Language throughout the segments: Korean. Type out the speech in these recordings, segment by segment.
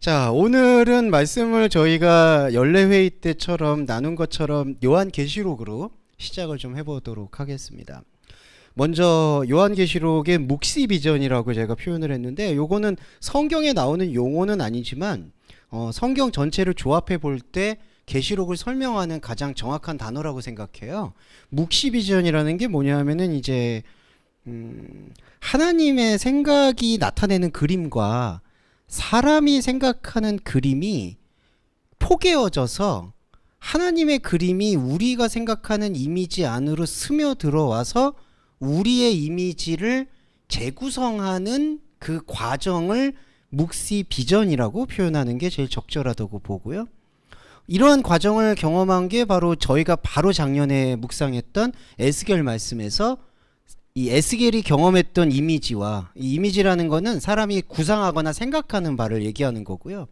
자, 오늘은 말씀을 저희가 연례회의 때처럼 나눈 것처럼 요한계시록으로 시작을 좀 해보도록 하겠습니다. 먼저 요한계시록의 묵시비전이라고 제가 표현을 했는데, 요거는 성경에 나오는 용어는 아니지만 성경 전체를 조합해 볼 때 계시록을 설명하는 가장 정확한 단어라고 생각해요. 묵시비전이라는 게 뭐냐면은 이제 하나님의 생각이 나타내는 그림과 사람이 생각하는 그림이 포개어져서 하나님의 그림이 우리가 생각하는 이미지 안으로 스며들어와서 우리의 이미지를 재구성하는 그 과정을 묵시 비전이라고 표현하는 게 제일 적절하다고 보고요. 이러한 과정을 경험한 게 바로 저희가 바로 작년에 묵상했던 에스겔 말씀에서 이 에스겔이 경험했던 이미지와, 이 이미지라는 거는 사람이 구상하거나 생각하는 바를 얘기하는 거고요.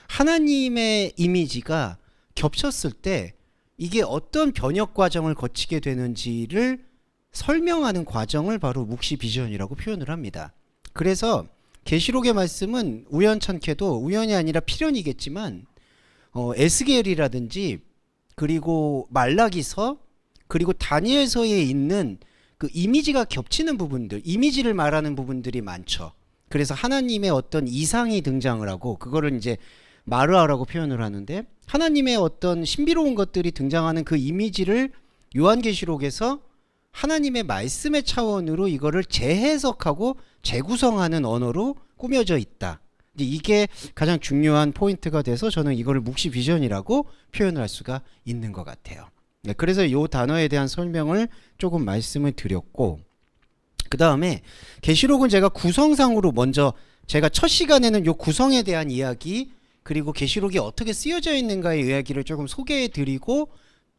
하나님의 이미지가 겹쳤을 때 이게 어떤 변혁 과정을 거치게 되는지를 설명하는 과정을 바로 묵시 비전이라고 표현을 합니다. 그래서 계시록의 말씀은 우연찮게도, 우연이 아니라 필연이겠지만 에스겔이라든지 그리고 말라기서 그리고 다니엘서에 있는 그 이미지가 겹치는 부분들, 이미지를 말하는 부분들이 많죠. 그래서 하나님의 어떤 이상이 등장을 하고 그거를 이제 마르아라고 표현을 하는데, 하나님의 어떤 신비로운 것들이 등장하는 그 이미지를 요한계시록에서 하나님의 말씀의 차원으로 이거를 재해석하고 재구성하는 언어로 꾸며져 있다. 이게 가장 중요한 포인트가 돼서 저는 이거를 묵시 비전이라고 표현을 할 수가 있는 것 같아요. 네, 그래서 이 단어에 대한 설명을 조금 말씀을 드렸고, 그 다음에 계시록은 제가 구성상으로 먼저 제가 첫 시간에는 요 구성에 대한 이야기, 그리고 계시록이 어떻게 쓰여져 있는가의 이야기를 조금 소개해 드리고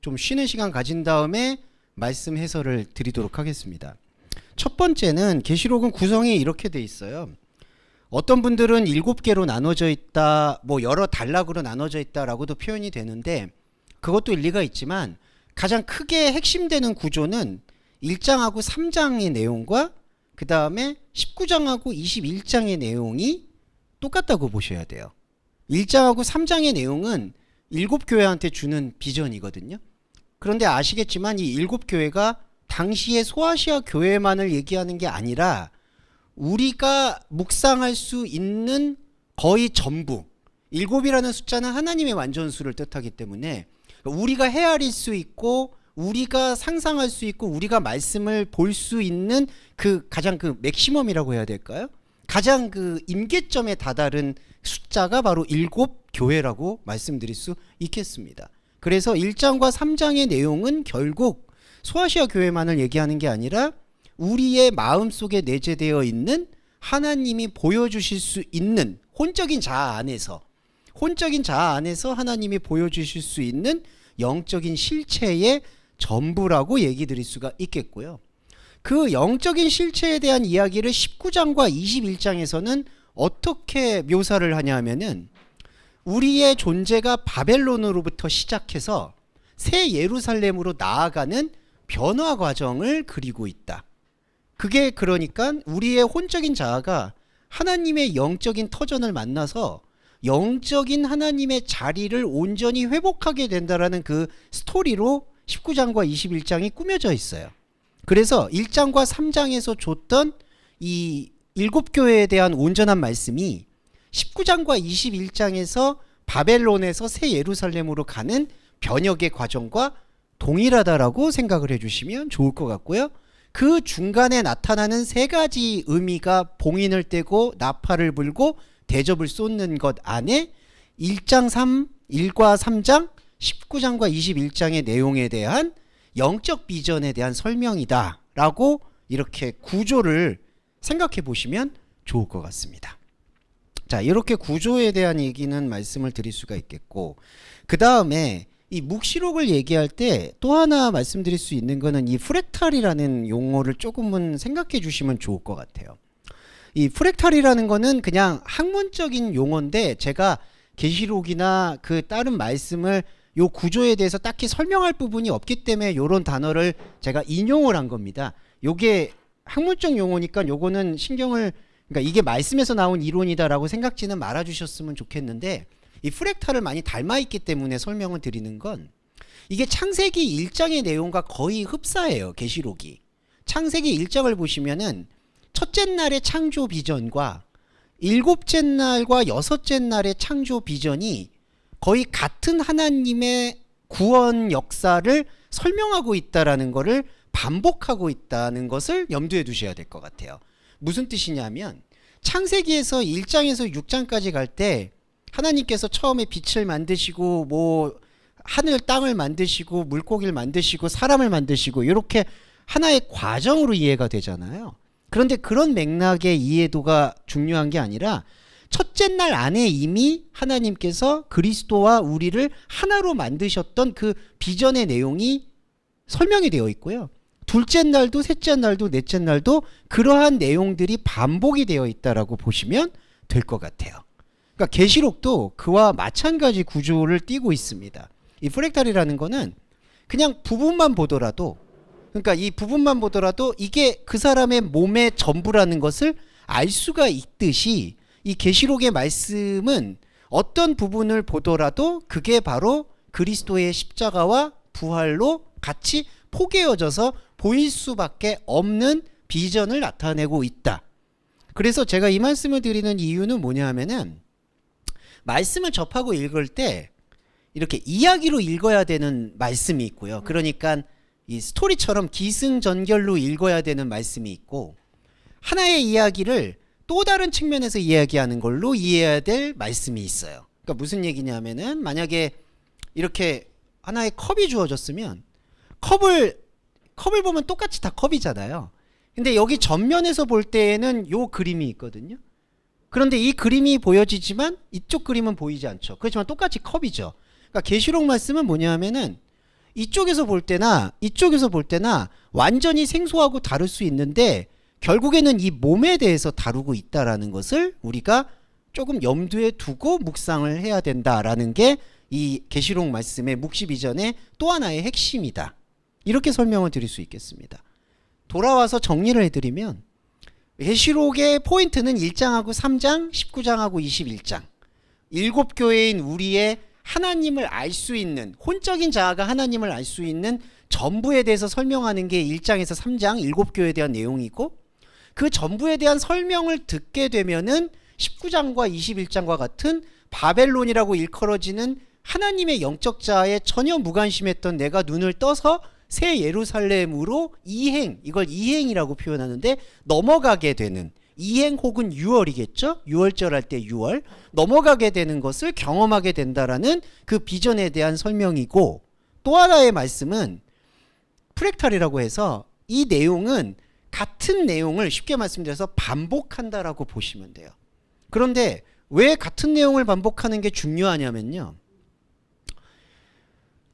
좀 쉬는 시간 가진 다음에 말씀 해설을 드리도록 하겠습니다. 첫 번째는 계시록은 구성이 이렇게 돼 있어요. 어떤 분들은 7개로 나눠져 있다, 뭐 여러 단락으로 나눠져 있다라고도 표현이 되는데, 그것도 일리가 있지만 가장 크게 핵심되는 구조는 1장하고 3장의 내용과 그 다음에 19장하고 21장의 내용이 똑같다고 보셔야 돼요. 1장하고 3장의 내용은 7교회한테 주는 비전이거든요. 그런데 아시겠지만 이 7교회가 당시의 소아시아 교회만을 얘기하는 게 아니라 우리가 묵상할 수 있는 거의 전부, 7이라는 숫자는 하나님의 완전수를 뜻하기 때문에 우리가 헤아릴 수 있고 우리가 상상할 수 있고 우리가 말씀을 볼 수 있는 그 가장 그 맥시멈이라고 해야 될까요? 가장 그 임계점에 다다른 숫자가 바로 7교회라고 말씀드릴 수 있겠습니다. 그래서 1장과 3장의 내용은 결국 소아시아 교회만을 얘기하는 게 아니라 우리의 마음속에 내재되어 있는 하나님이 보여주실 수 있는 혼적인 자아 안에서 하나님이 보여주실 수 있는 영적인 실체의 전부라고 얘기 드릴 수가 있겠고요. 그 영적인 실체에 대한 이야기를 19장과 21장에서는 어떻게 묘사를 하냐 하면은 우리의 존재가 바벨론으로부터 시작해서 새 예루살렘으로 나아가는 변화 과정을 그리고 있다. 그게 그러니까 우리의 혼적인 자아가 하나님의 영적인 터전을 만나서 영적인 하나님의 자리를 온전히 회복하게 된다라는 그 스토리로 19장과 21장이 꾸며져 있어요. 그래서 1장과 3장에서 줬던 이 7교회에 대한 온전한 말씀이 19장과 21장에서 바벨론에서 새 예루살렘으로 가는 변혁의 과정과 동일하다라고 생각을 해주시면 좋을 것 같고요. 그 중간에 나타나는 세 가지 의미가 봉인을 떼고 나팔을 불고 대접을 쏟는 것 안에 1과 3장, 19장과 21장의 내용에 대한 영적 비전에 대한 설명이다 라고 이렇게 구조를 생각해 보시면 좋을 것 같습니다. 자, 이렇게 구조에 대한 얘기는 말씀을 드릴 수가 있겠고, 그 다음에 이 묵시록을 얘기할 때 또 하나 말씀드릴 수 있는 거는 이 프랙탈이라는 용어를 조금은 생각해 주시면 좋을 것 같아요. 이 프랙탈이라는 거는 그냥 학문적인 용어인데 제가 계시록이나 그 다른 말씀을 요 구조에 대해서 딱히 설명할 부분이 없기 때문에 요런 단어를 제가 인용을 한 겁니다. 요게 학문적 용어니까 요거는 신경을 그러니까 이게 말씀에서 나온 이론이다라고 생각지는 말아주셨으면 좋겠는데, 이 프랙탈을 많이 닮아 있기 때문에 설명을 드리는 건, 이게 창세기 1장의 내용과 거의 흡사해요. 계시록이. 창세기 1장을 보시면은 첫째 날의 창조 비전과 일곱째 날과 여섯째 날의 창조 비전이 거의 같은 하나님의 구원 역사를 설명하고 있다라는 것을 반복하고 있다는 것을 염두에 두셔야 될 것 같아요. 무슨 뜻이냐면 창세기에서 1장에서 6장까지 갈 때 하나님께서 처음에 빛을 만드시고 뭐 하늘 땅을 만드시고 물고기를 만드시고 사람을 만드시고 이렇게 하나의 과정으로 이해가 되잖아요. 그런데 그런 맥락의 이해도가 중요한 게 아니라 첫째 날 안에 이미 하나님께서 그리스도와 우리를 하나로 만드셨던 그 비전의 내용이 설명이 되어 있고요. 둘째 날도 셋째 날도 넷째 날도 그러한 내용들이 반복이 되어 있다라고 보시면 될 것 같아요. 그러니까 계시록도 그와 마찬가지 구조를 띠고 있습니다. 이 프랙탈이라는 거는 그냥 부분만 보더라도, 그러니까 이 부분만 보더라도 이게 그 사람의 몸의 전부라는 것을 알 수가 있듯이, 이 계시록의 말씀은 어떤 부분을 보더라도 그게 바로 그리스도의 십자가와 부활로 같이 포개어져서 보일 수밖에 없는 비전을 나타내고 있다. 그래서 제가 이 말씀을 드리는 이유는 뭐냐 하면은, 말씀을 접하고 읽을 때 이렇게 이야기로 읽어야 되는 말씀이 있고요. 그러니까 이 스토리처럼 기승전결로 읽어야 되는 말씀이 있고, 하나의 이야기를 또 다른 측면에서 이야기하는 걸로 이해해야 될 말씀이 있어요. 그러니까 무슨 얘기냐면은, 만약에 이렇게 하나의 컵이 주어졌으면 컵을 보면 똑같이 다 컵이잖아요. 근데 여기 전면에서 볼 때에는 요 그림이 있거든요. 그런데 이 그림이 보여지지만 이쪽 그림은 보이지 않죠. 그렇지만 똑같이 컵이죠. 그러니까 계시록 말씀은 뭐냐 하면은, 이쪽에서 볼 때나 이쪽에서 볼 때나 완전히 생소하고 다를 수 있는데 결국에는 이 몸에 대해서 다루고 있다라는 것을 우리가 조금 염두에 두고 묵상을 해야 된다라는 게 이 계시록 말씀의 묵시 비전의 또 하나의 핵심이다. 이렇게 설명을 드릴 수 있겠습니다. 돌아와서 정리를 해드리면, 계시록의 포인트는 1장하고 3장, 19장하고 21장. 7교회인 우리의 하나님을 알 수 있는, 혼적인 자아가 하나님을 알 수 있는 전부에 대해서 설명하는 게 1장에서 3장 7교회에 대한 내용이고, 그 전부에 대한 설명을 듣게 되면은 19장과 21장과 같은 바벨론이라고 일컬어지는 하나님의 영적 자아에 전혀 무관심했던 내가 눈을 떠서 새 예루살렘으로 이걸 이행이라고 표현하는데 넘어가게 되는, 이행 혹은 유월이겠죠. 유월절 할 때 유월, 넘어가게 되는 것을 경험하게 된다라는 그 비전에 대한 설명이고, 또 하나의 말씀은 프랙탈이라고 해서 이 내용은 같은 내용을 쉽게 말씀드려서 반복한다라고 보시면 돼요. 그런데 왜 같은 내용을 반복하는 게 중요하냐면요,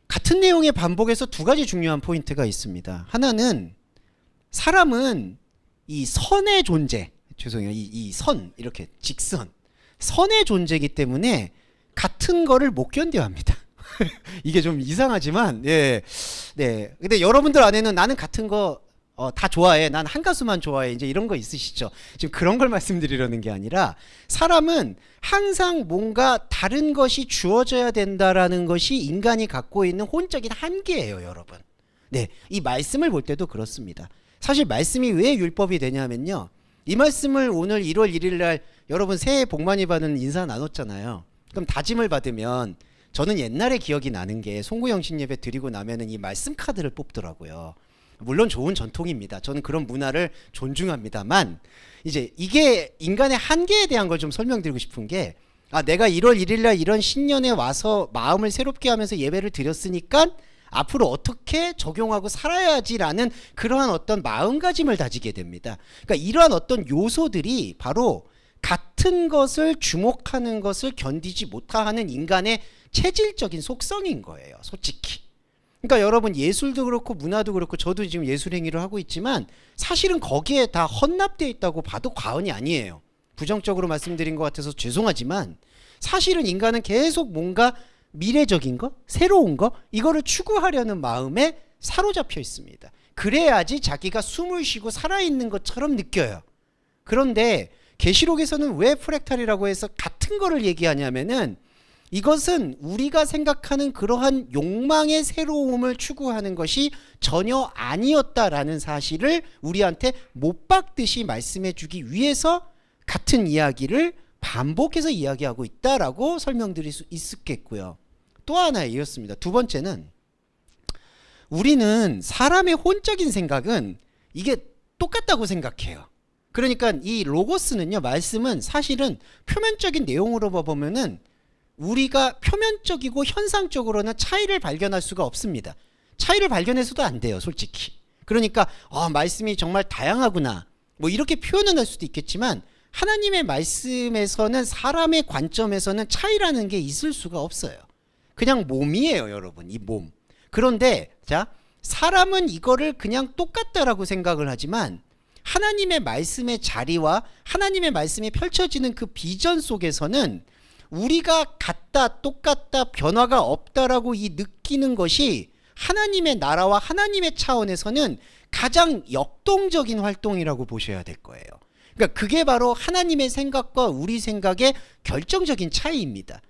같은 내용의 반복에서 두 가지 중요한 포인트가 있습니다. 하나는 사람은 이 선의 존재, 죄송해요, 이 선, 이렇게 직선, 선의 존재이기 때문에 같은 거를 못 견뎌야 합니다. 이게 좀 이상하지만, 예, 네. 근데 여러분들 안에는 나는 같은 거 다 좋아해, 난 한 가수만 좋아해, 이제 이런 거 있으시죠? 지금 그런 걸 말씀드리려는 게 아니라, 사람은 항상 뭔가 다른 것이 주어져야 된다라는 것이 인간이 갖고 있는 혼적인 한계예요, 여러분. 네, 이 말씀을 볼 때도 그렇습니다. 사실 말씀이 왜 율법이 되냐면요, 이 말씀을 오늘 1월 1일 날 여러분 새해 복 많이 받은 인사 나눴잖아요. 그럼 다짐을 받으면, 저는 옛날에 기억이 나는 게 송구영신 예배 드리고 나면은 이 말씀 카드를 뽑더라고요. 물론 좋은 전통입니다. 저는 그런 문화를 존중합니다만, 이제 이게 인간의 한계에 대한 걸 좀 설명드리고 싶은 게, 내가 1월 1일 날 이런 신년에 와서 마음을 새롭게 하면서 예배를 드렸으니까 앞으로 어떻게 적용하고 살아야지라는 그러한 어떤 마음가짐을 다지게 됩니다. 그러니까 이러한 어떤 요소들이 바로 같은 것을 주목하는 것을 견디지 못하는 인간의 체질적인 속성인 거예요, 솔직히. 그러니까 여러분, 예술도 그렇고 문화도 그렇고, 저도 지금 예술 행위를 하고 있지만 사실은 거기에 다 헌납되어 있다고 봐도 과언이 아니에요. 부정적으로 말씀드린 것 같아서 죄송하지만, 사실은 인간은 계속 뭔가 미래적인 거, 새로운 거, 이거를 추구하려는 마음에 사로잡혀 있습니다. 그래야지 자기가 숨을 쉬고 살아있는 것처럼 느껴요. 그런데 계시록에서는 왜 프랙탈이라고 해서 같은 거를 얘기하냐면은 이것은 우리가 생각하는 그러한 욕망의 새로움을 추구하는 것이 전혀 아니었다라는 사실을 우리한테 못 박듯이 말씀해 주기 위해서 같은 이야기를 반복해서 이야기하고 있다라고 설명드릴 수 있겠고요. 또 하나 이렇습니다. 두 번째는 우리는 사람의 혼적인 생각은 이게 똑같다고 생각해요. 그러니까 이 로고스는요, 말씀은 사실은 표면적인 내용으로 보면은 우리가 표면적이고 현상적으로는 차이를 발견할 수가 없습니다. 차이를 발견해서도 안 돼요, 솔직히. 그러니까 말씀이 정말 다양하구나 뭐 이렇게 표현은 할 수도 있겠지만 하나님의 말씀에서는 사람의 관점에서는 차이라는 게 있을 수가 없어요. 그냥 몸이에요, 여러분. 이 몸. 그런데 자, 사람은 이거를 그냥 똑같다라고 생각을 하지만 하나님의 말씀의 자리와 하나님의 말씀이 펼쳐지는 그 비전 속에서는 우리가 같다, 똑같다, 변화가 없다라고 이 느끼는 것이 하나님의 나라와 하나님의 차원에서는 가장 역동적인 활동이라고 보셔야 될 거예요. 그러니까 그게 바로 하나님의 생각과 우리 생각의 결정적인 차이입니다.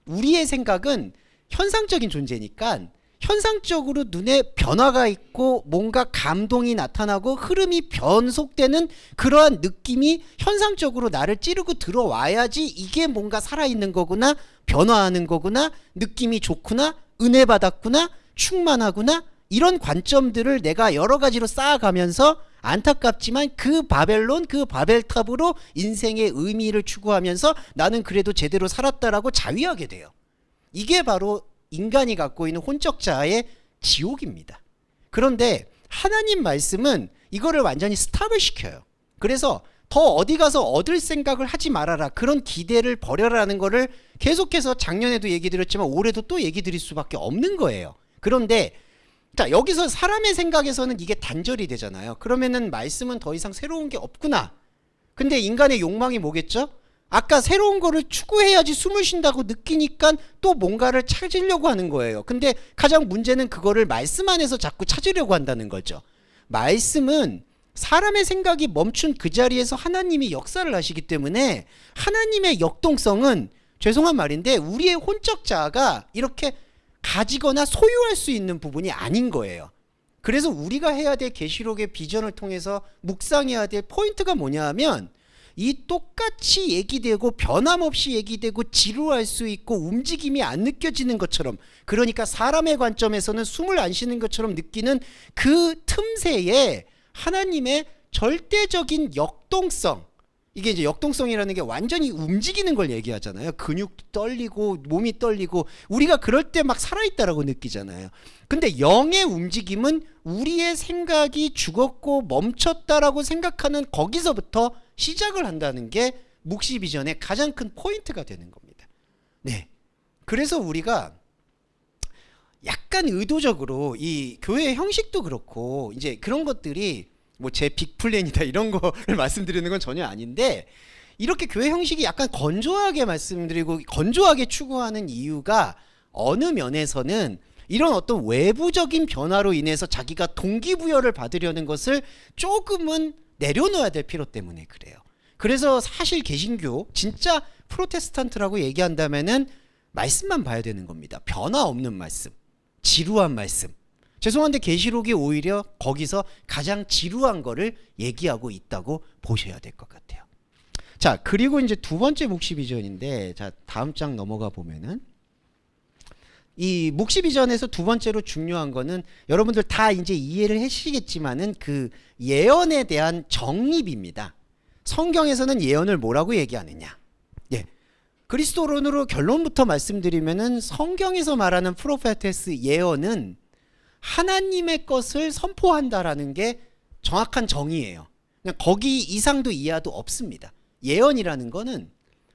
우리의 생각은 현상적인 존재니까 현상적으로 눈에 변화가 있고 뭔가 감동이 나타나고 흐름이 변속되는 그러한 느낌이 현상적으로 나를 찌르고 들어와야지 이게 뭔가 살아있는 거구나, 변화하는 거구나, 느낌이 좋구나, 은혜 받았구나, 충만하구나, 이런 관점들을 내가 여러 가지로 쌓아가면서 안타깝지만 그 바벨론, 그 바벨탑으로 인생의 의미를 추구하면서 나는 그래도 제대로 살았다라고 자위하게 돼요. 이게 바로 인간이 갖고 있는 혼적자의 지옥입니다. 그런데 하나님 말씀은 이거를 완전히 스탑을 시켜요. 그래서 더 어디 가서 얻을 생각을 하지 말아라, 그런 기대를 버려라는 거를 계속해서 작년에도 얘기 드렸지만 올해도 또 얘기 드릴 수밖에 없는 거예요. 그런데 자, 여기서 사람의 생각에서는 이게 단절이 되잖아요. 그러면은 말씀은 더 이상 새로운 게 없구나. 근데 인간의 욕망이 뭐겠죠? 아까 새로운 거를 추구해야지 숨을 쉰다고 느끼니까 또 뭔가를 찾으려고 하는 거예요. 근데 가장 문제는 그거를 말씀 안에서 자꾸 찾으려고 한다는 거죠. 말씀은 사람의 생각이 멈춘 그 자리에서 하나님이 역사를 하시기 때문에 하나님의 역동성은, 죄송한 말인데, 우리의 혼적 자아가 이렇게 가지거나 소유할 수 있는 부분이 아닌 거예요. 그래서 우리가 해야 될 계시록의 비전을 통해서 묵상해야 될 포인트가 뭐냐 하면, 이 똑같이 얘기되고 변함없이 얘기되고 지루할 수 있고 움직임이 안 느껴지는 것처럼, 그러니까 사람의 관점에서는 숨을 안 쉬는 것처럼 느끼는 그 틈새에 하나님의 절대적인 역동성, 이게 이제 역동성이라는 게 완전히 움직이는 걸 얘기하잖아요. 근육도 떨리고 몸이 떨리고 우리가 그럴 때 막 살아있다라고 느끼잖아요. 근데 영의 움직임은 우리의 생각이 죽었고 멈췄다라고 생각하는 거기서부터 시작을 한다는 게 묵시 비전의 가장 큰 포인트가 되는 겁니다. 네. 그래서 우리가 약간 의도적으로 이 교회 형식도 그렇고 이제 그런 것들이 뭐 제 빅플랜이다 이런 거를 말씀드리는 건 전혀 아닌데, 이렇게 교회 형식이 약간 건조하게 말씀드리고 건조하게 추구하는 이유가 어느 면에서는 이런 어떤 외부적인 변화로 인해서 자기가 동기부여를 받으려는 것을 조금은 내려놓아야 될 필요 때문에 그래요. 그래서 사실 개신교 진짜 프로테스탄트라고 얘기한다면은 말씀만 봐야 되는 겁니다. 변화 없는 말씀, 지루한 말씀. 죄송한데 계시록이 오히려 거기서 가장 지루한 거를 얘기하고 있다고 보셔야 될 것 같아요. 자, 그리고 이제 두 번째 묵시 비전인데, 자, 다음 장 넘어가 보면은 이 묵시 비전에서 두 번째로 중요한 거는 여러분들 다 이제 이해를 하시겠지만은 그 예언에 대한 정립입니다. 성경에서는 예언을 뭐라고 얘기하느냐? 예. 그리스도론으로 결론부터 말씀드리면은 성경에서 말하는 프로페테스 예언은 하나님의 것을 선포한다라는 게 정확한 정의예요. 그냥 거기 이상도 이하도 없습니다. 예언이라는 거는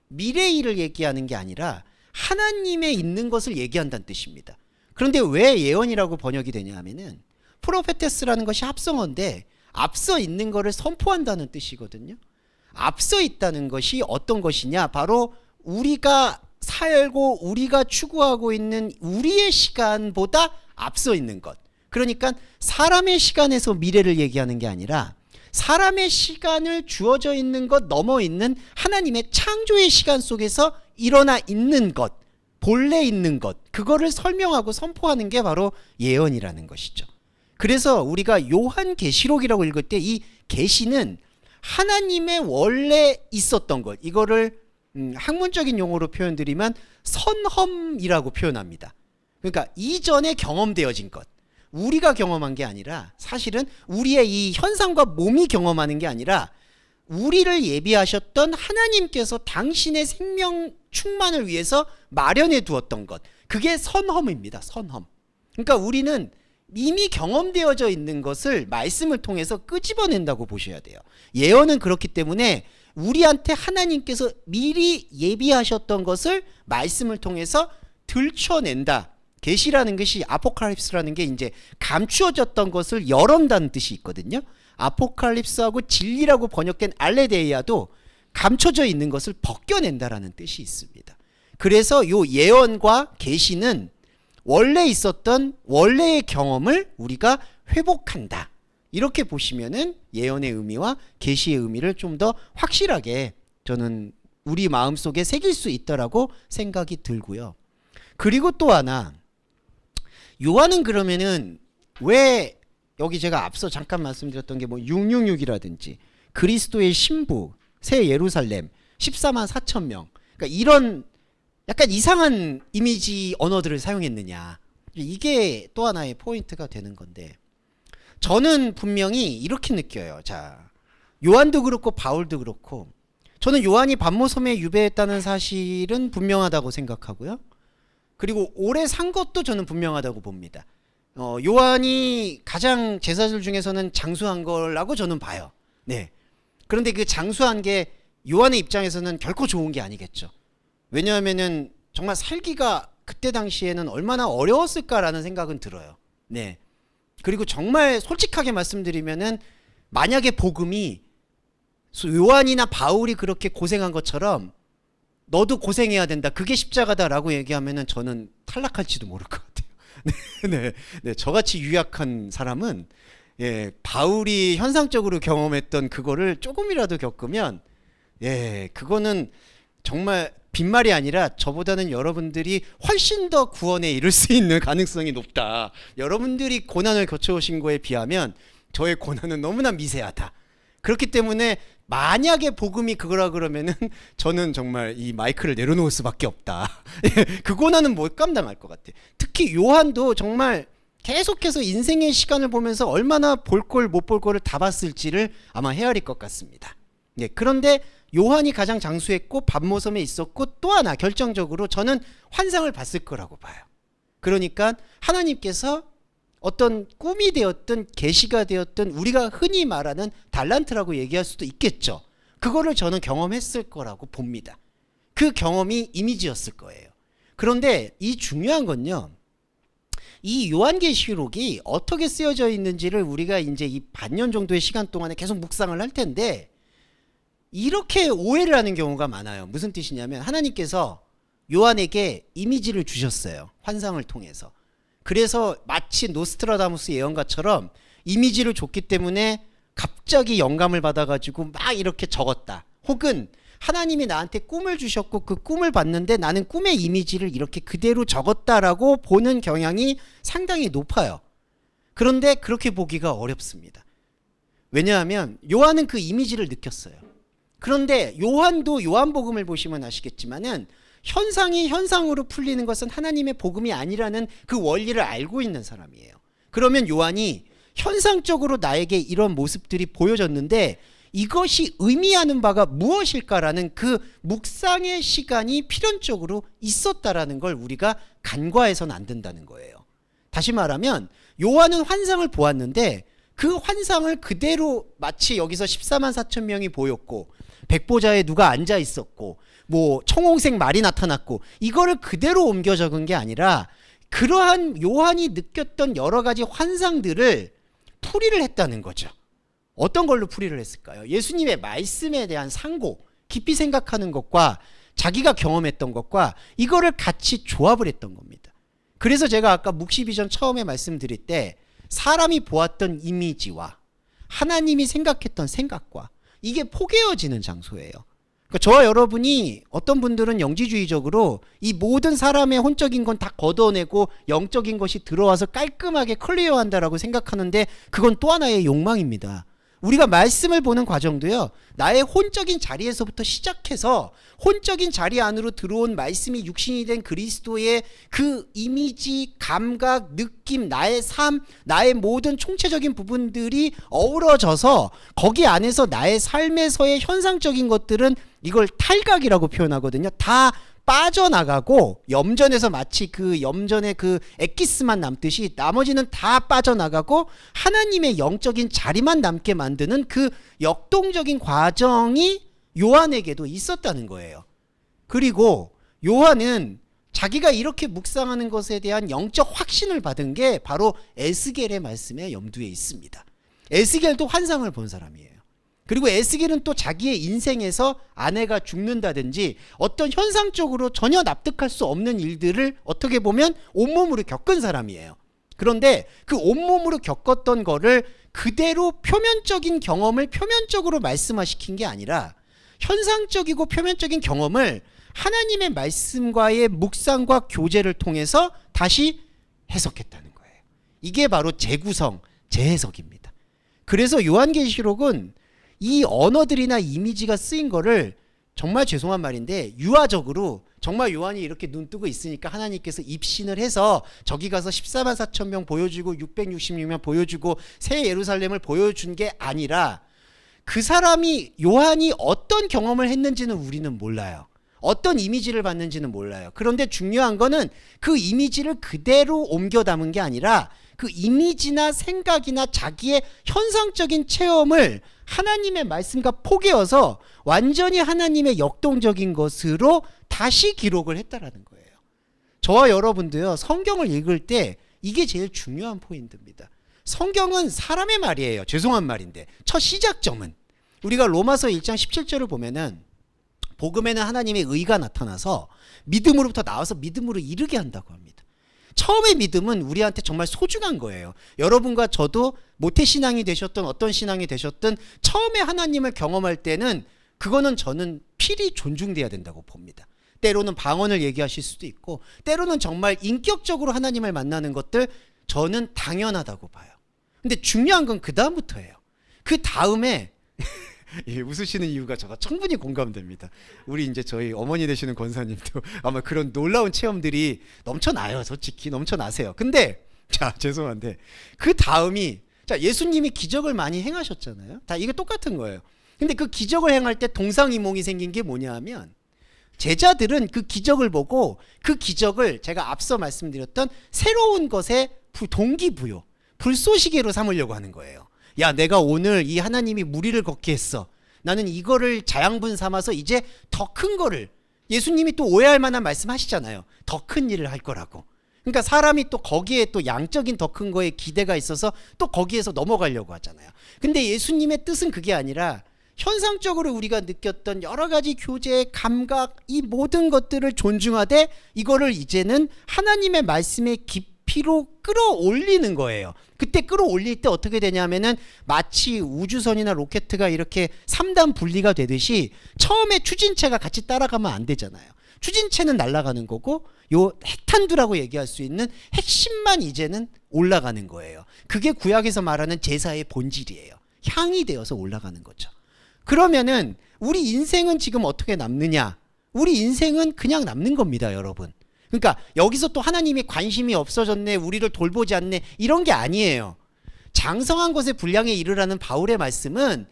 미래의 일을 얘기하는 게 아니라 하나님의 있는 것을 얘기한다는 뜻입니다. 그런데 왜 예언이라고 번역이 되냐 하면은 프로페테스라는 것이 합성어인데 앞서 있는 것을 선포한다는 뜻이거든요. 앞서 있다는 것이 어떤 것이냐? 바로 우리가 살고 우리가 추구하고 있는 우리의 시간보다 앞서 있는 것. 그러니까 사람의 시간에서 미래를 얘기하는 게 아니라 사람의 시간을 주어져 있는 것 넘어 있는 하나님의 창조의 시간 속에서 일어나 있는 것, 본래 있는 것, 그거를 설명하고 선포하는 게 바로 예언이라는 것이죠. 그래서 우리가 요한계시록이라고 읽을 때 이 계시는 하나님의 원래 있었던 것, 이거를 학문적인 용어로 표현드리면 선험이라고 표현합니다. 그러니까 이전에 경험되어진 것, 우리가 경험한 게 아니라 사실은 우리의 이 현상과 몸이 경험하는 게 아니라 우리를 예비하셨던 하나님께서 당신의 생명 충만을 위해서 마련해 두었던 것, 그게 선험입니다. 선험. 그러니까 우리는 이미 경험되어져 있는 것을 말씀을 통해서 끄집어낸다고 보셔야 돼요. 예언은 그렇기 때문에 우리한테 하나님께서 미리 예비하셨던 것을 말씀을 통해서 들춰낸다. 계시라는 것이, 아포칼립스라는 게 이제 감추어졌던 것을 열어낸다는 뜻이 있거든요. 아포칼립스하고 진리라고 번역된 알레데이아도 감춰져 있는 것을 벗겨낸다라는 뜻이 있습니다. 그래서 요 예언과 계시는 원래 있었던 원래의 경험을 우리가 회복한다. 이렇게 보시면은 예언의 의미와 계시의 의미를 좀 더 확실하게 저는 우리 마음속에 새길 수 있다라고 생각이 들고요. 그리고 또 하나, 요한은 그러면은 왜, 여기 제가 앞서 잠깐 말씀드렸던 게 뭐 666이라든지 그리스도의 신부, 새 예루살렘, 14만 4천 명, 그러니까 이런 약간 이상한 이미지 언어들을 사용했느냐, 이게 또 하나의 포인트가 되는 건데, 저는 분명히 이렇게 느껴요. 자, 요한도 그렇고 바울도 그렇고, 저는 요한이 반모섬에 유배했다는 사실은 분명하다고 생각하고요. 그리고 오래 산 것도 저는 분명하다고 봅니다. 요한이 가장 제사들 중에서는 장수한 거라고 저는 봐요. 네. 그런데 그 장수한 게 요한의 입장에서는 결코 좋은 게 아니겠죠. 왜냐하면은 정말 살기가 그때 당시에는 얼마나 어려웠을까라는 생각은 들어요. 네. 그리고 정말 솔직하게 말씀드리면은 만약에 복음이 요한이나 바울이 그렇게 고생한 것처럼 너도 고생해야 된다, 그게 십자가다라고 얘기하면은 저는 탈락할지도 모를 것 같아요. 네. 저같이 유약한 사람은, 예, 바울이 현상적으로 경험했던 그거를 조금이라도 겪으면, 예, 그거는 정말 빈말이 아니라 저보다는 여러분들이 훨씬 더 구원에 이를 수 있는 가능성이 높다. 여러분들이 고난을 거쳐오신 거에 비하면 저의 고난은 너무나 미세하다. 그렇기 때문에 만약에 복음이 그거라 그러면은 저는 정말 이 마이크를 내려놓을 수밖에 없다. 그 고난은 못 감당할 것 같아. 특히 요한도 정말 계속해서 인생의 시간을 보면서 얼마나 볼 걸 못 볼 거를 다 봤을지를 아마 헤아릴 것 같습니다. 네, 그런데 요한이 가장 장수했고 반모섬에 있었고, 또 하나 결정적으로 저는 환상을 봤을 거라고 봐요. 그러니까 하나님께서 어떤 꿈이 되었든 계시가 되었든 우리가 흔히 말하는 달란트라고 얘기할 수도 있겠죠. 그거를 저는 경험했을 거라고 봅니다. 그 경험이 이미지였을 거예요. 그런데 이 중요한 건요, 이 요한계시록이 어떻게 쓰여져 있는지를 우리가 이제 이 반년 정도의 시간 동안에 계속 묵상을 할 텐데, 이렇게 오해를 하는 경우가 많아요. 무슨 뜻이냐면 하나님께서 요한에게 이미지를 주셨어요. 환상을 통해서. 그래서 마치 노스트라다무스 예언가처럼 이미지를 줬기 때문에 갑자기 영감을 받아가지고 막 이렇게 적었다. 혹은 하나님이 나한테 꿈을 주셨고 그 꿈을 봤는데 나는 꿈의 이미지를 이렇게 그대로 적었다라고 보는 경향이 상당히 높아요. 그런데 그렇게 보기가 어렵습니다. 왜냐하면 요한은 그 이미지를 느꼈어요. 그런데 요한도 요한복음을 보시면 아시겠지만은 현상이 현상으로 풀리는 것은 하나님의 복음이 아니라는 그 원리를 알고 있는 사람이에요. 그러면 요한이 현상적으로 나에게 이런 모습들이 보여졌는데 이것이 의미하는 바가 무엇일까라는 그 묵상의 시간이 필연적으로 있었다라는 걸 우리가 간과해서는 안 된다는 거예요. 다시 말하면 요한은 환상을 보았는데 그 환상을 그대로 마치 여기서 14만 4천 명이 보였고 백보자에 누가 앉아 있었고 뭐 청홍색 말이 나타났고 이거를 그대로 옮겨 적은 게 아니라 그러한 요한이 느꼈던 여러 가지 환상들을 풀이를 했다는 거죠. 어떤 걸로 풀이를 했을까요? 예수님의 말씀에 대한 상고, 깊이 생각하는 것과 자기가 경험했던 것과 이거를 같이 조합을 했던 겁니다. 그래서 제가 아까 묵시비전 처음에 말씀드릴 때 사람이 보았던 이미지와 하나님이 생각했던 생각과 이게 포개어지는 장소예요. 그러니까 저와 여러분이 어떤 분들은 영지주의적으로 이 모든 사람의 혼적인 건 다 걷어내고 영적인 것이 들어와서 깔끔하게 클리어한다라고 생각하는데 그건 또 하나의 욕망입니다. 우리가 말씀을 보는 과정도요, 나의 혼적인 자리에서부터 시작해서 혼적인 자리 안으로 들어온 말씀이 육신이 된 그리스도의 그 이미지, 감각, 느낌, 나의 삶, 나의 모든 총체적인 부분들이 어우러져서 거기 안에서 나의 삶에서의 현상적인 것들은 이걸 탈각이라고 표현하거든요. 다 빠져나가고 염전에서 마치 그 염전의 그 엑기스만 남듯이 나머지는 다 빠져나가고 하나님의 영적인 자리만 남게 만드는 그 역동적인 과정이 요한에게도 있었다는 거예요. 그리고 요한은 자기가 이렇게 묵상하는 것에 대한 영적 확신을 받은 게 바로 에스겔의 말씀에 염두에 있습니다. 에스겔도 환상을 본 사람이에요. 그리고 에스겔은 또 자기의 인생에서 아내가 죽는다든지 어떤 현상적으로 전혀 납득할 수 없는 일들을 어떻게 보면 온몸으로 겪은 사람이에요. 그런데 그 온몸으로 겪었던 거를 그대로 표면적인 경험을 표면적으로 말씀화시킨 게 아니라 현상적이고 표면적인 경험을 하나님의 말씀과의 묵상과 교제를 통해서 다시 해석했다는 거예요. 이게 바로 재구성, 재해석입니다. 그래서 요한계시록은 이 언어들이나 이미지가 쓰인 거를 정말 죄송한 말인데 유아적으로 정말 요한이 이렇게 눈 뜨고 있으니까 하나님께서 입신을 해서 저기 가서 14만 4천 명 보여주고 666명 보여주고 새 예루살렘을 보여준 게 아니라 그 사람이 요한이 어떤 경험을 했는지는 우리는 몰라요. 어떤 이미지를 봤는지는 몰라요. 그런데 중요한 거는 그 이미지를 그대로 옮겨 담은 게 아니라 그 이미지나 생각이나 자기의 현상적인 체험을 하나님의 말씀과 포개어서 완전히 하나님의 역동적인 것으로 다시 기록을 했다라는 거예요. 저와 여러분도요, 성경을 읽을 때 이게 제일 중요한 포인트입니다. 성경은 사람의 말이에요. 죄송한 말인데 첫 시작점은 우리가 로마서 1장 17절을 보면은 복음에는 하나님의 의가 나타나서 믿음으로부터 나와서 믿음으로 이르게 한다고 합니다. 처음의 믿음은 우리한테 정말 소중한 거예요. 여러분과 저도 모태신앙이 되셨던 어떤 신앙이 되셨든 처음에 하나님을 경험할 때는 그거는 저는 필히 존중돼야 된다고 봅니다. 때로는 방언을 얘기하실 수도 있고 때로는 정말 인격적으로 하나님을 만나는 것들 저는 당연하다고 봐요. 근데 중요한 건 그 다음부터예요. 그 다음에 예, 웃으시는 이유가 제가 충분히 공감됩니다. 우리 이제 저희 어머니 되시는 권사님도 아마 그런 놀라운 체험들이 넘쳐나요. 솔직히 넘쳐나세요. 근데 자, 죄송한데 그 다음이 자, 예수님이 기적을 많이 행하셨잖아요. 다 이게 똑같은 거예요. 근데 그 기적을 행할 때 동상이몽이 생긴 게 뭐냐 하면 제자들은 그 기적을 보고 그 기적을 제가 앞서 말씀드렸던 새로운 것에 동기부여, 불쏘시개로 삼으려고 하는 거예요. 야, 내가 오늘 이 하나님이 무리를 걷게 했어. 나는 이거를 자양분 삼아서 이제 더 큰 거를 예수님이 또 오해할 만한 말씀 하시잖아요. 더 큰 일을 할 거라고. 그러니까 사람이 또 거기에 또 양적인 더 큰 거에 기대가 있어서 또 거기에서 넘어가려고 하잖아요. 근데 예수님의 뜻은 그게 아니라 현상적으로 우리가 느꼈던 여러 가지 교제, 감각, 이 모든 것들을 존중하되 이거를 이제는 하나님의 말씀의 깊이로 끌어올리는 거예요. 그때 끌어올릴 때 어떻게 되냐면은 마치 우주선이나 로켓가 이렇게 3단 분리가 되듯이 처음에 추진체가 같이 따라가면 안 되잖아요. 추진체는 날아가는 거고 요 핵탄두라고 얘기할 수 있는 핵심만 이제는 올라가는 거예요. 그게 구약에서 말하는 제사의 본질이에요. 향이 되어서 올라가는 거죠. 그러면은 우리 인생은 지금 어떻게 남느냐? 우리 인생은 그냥 남는 겁니다, 여러분. 그러니까 여기서 또 하나님이 관심이 없어졌네, 우리를 돌보지 않네, 이런 게 아니에요. 장성한 것의 분량에 이르라는 바울의 말씀은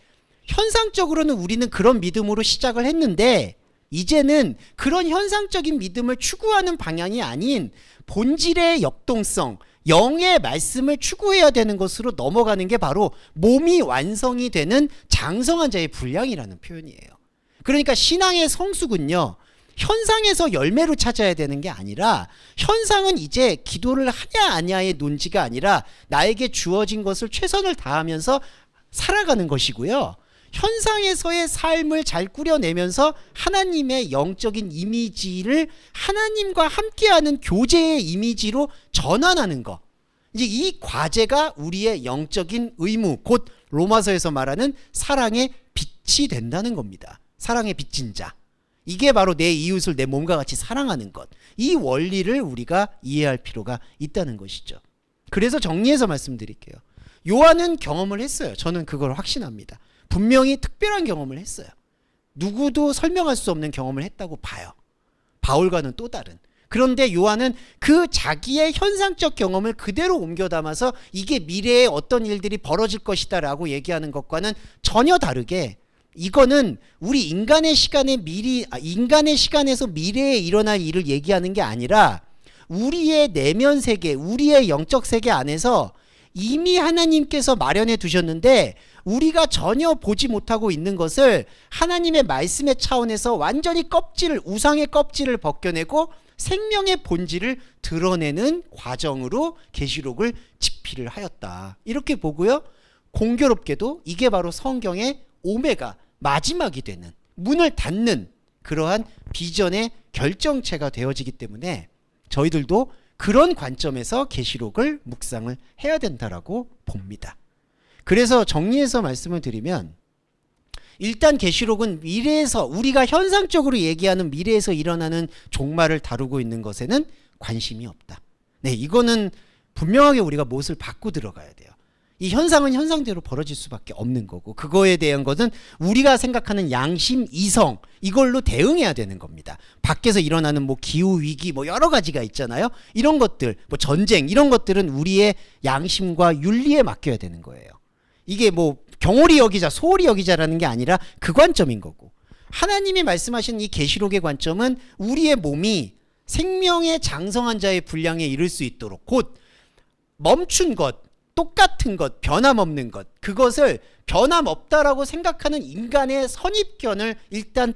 현상적으로는 우리는 그런 믿음으로 시작을 했는데 이제는 그런 현상적인 믿음을 추구하는 방향이 아닌 본질의 역동성, 영의 말씀을 추구해야 되는 것으로 넘어가는 게 바로 몸이 완성이 되는 장성한 자의 분량이라는 표현이에요. 그러니까 신앙의 성숙은요, 현상에서 열매로 찾아야 되는 게 아니라 현상은 이제 기도를 하냐 아냐의 논지가 아니라 나에게 주어진 것을 최선을 다하면서 살아가는 것이고요. 현상에서의 삶을 잘 꾸려내면서 하나님의 영적인 이미지를 하나님과 함께하는 교제의 이미지로 전환하는 것. 이제 이 과제가 우리의 영적인 의무, 곧 로마서에서 말하는 사랑의 빛이 된다는 겁니다. 사랑의 빚진 자. 이게 바로 내 이웃을 내 몸과 같이 사랑하는 것. 이 원리를 우리가 이해할 필요가 있다는 것이죠. 그래서 정리해서 말씀드릴게요. 요한은 경험을 했어요. 저는 그걸 확신합니다. 분명히 특별한 경험을 했어요. 누구도 설명할 수 없는 경험을 했다고 봐요. 바울과는 또 다른. 그런데 요한은 그 자기의 현상적 경험을 그대로 옮겨 담아서 이게 미래에 어떤 일들이 벌어질 것이다 라고 얘기하는 것과는 전혀 다르게, 이거는 우리 인간의 시간에서 미래에 일어날 일을 얘기하는 게 아니라 우리의 내면 세계, 우리의 영적 세계 안에서 이미 하나님께서 마련해 두셨는데 우리가 전혀 보지 못하고 있는 것을 하나님의 말씀의 차원에서 완전히 우상의 껍질을 벗겨내고 생명의 본질을 드러내는 과정으로 계시록을 집필을 하였다. 이렇게 보고요. 공교롭게도 이게 바로 성경의 오메가, 마지막이 되는, 문을 닫는 그러한 비전의 결정체가 되어지기 때문에 저희들도 그런 관점에서 계시록을 묵상을 해야 된다라고 봅니다. 그래서 정리해서 말씀을 드리면, 일단 계시록은 미래에서, 우리가 현상적으로 얘기하는 미래에서 일어나는 종말을 다루고 있는 것에는 관심이 없다. 네, 이거는 분명하게 우리가 못을 받고 들어가야 돼요. 이 현상은 현상대로 벌어질 수밖에 없는 거고, 그거에 대한 것은 우리가 생각하는 양심, 이성, 이걸로 대응해야 되는 겁니다. 밖에서 일어나는 기후 위기 여러 가지가 있잖아요. 이런 것들, 전쟁, 이런 것들은 우리의 양심과 윤리에 맡겨야 되는 거예요. 이게 경홀히 여기자, 소홀히 여기자라는 게 아니라 그 관점인 거고, 하나님이 말씀하신 이 계시록의 관점은 우리의 몸이 생명의 장성한 자의 분량에 이를 수 있도록, 곧 멈춘 것, 똑같은 것, 변함없는 것, 그것을 변함없다라고 생각하는 인간의 선입견을 일단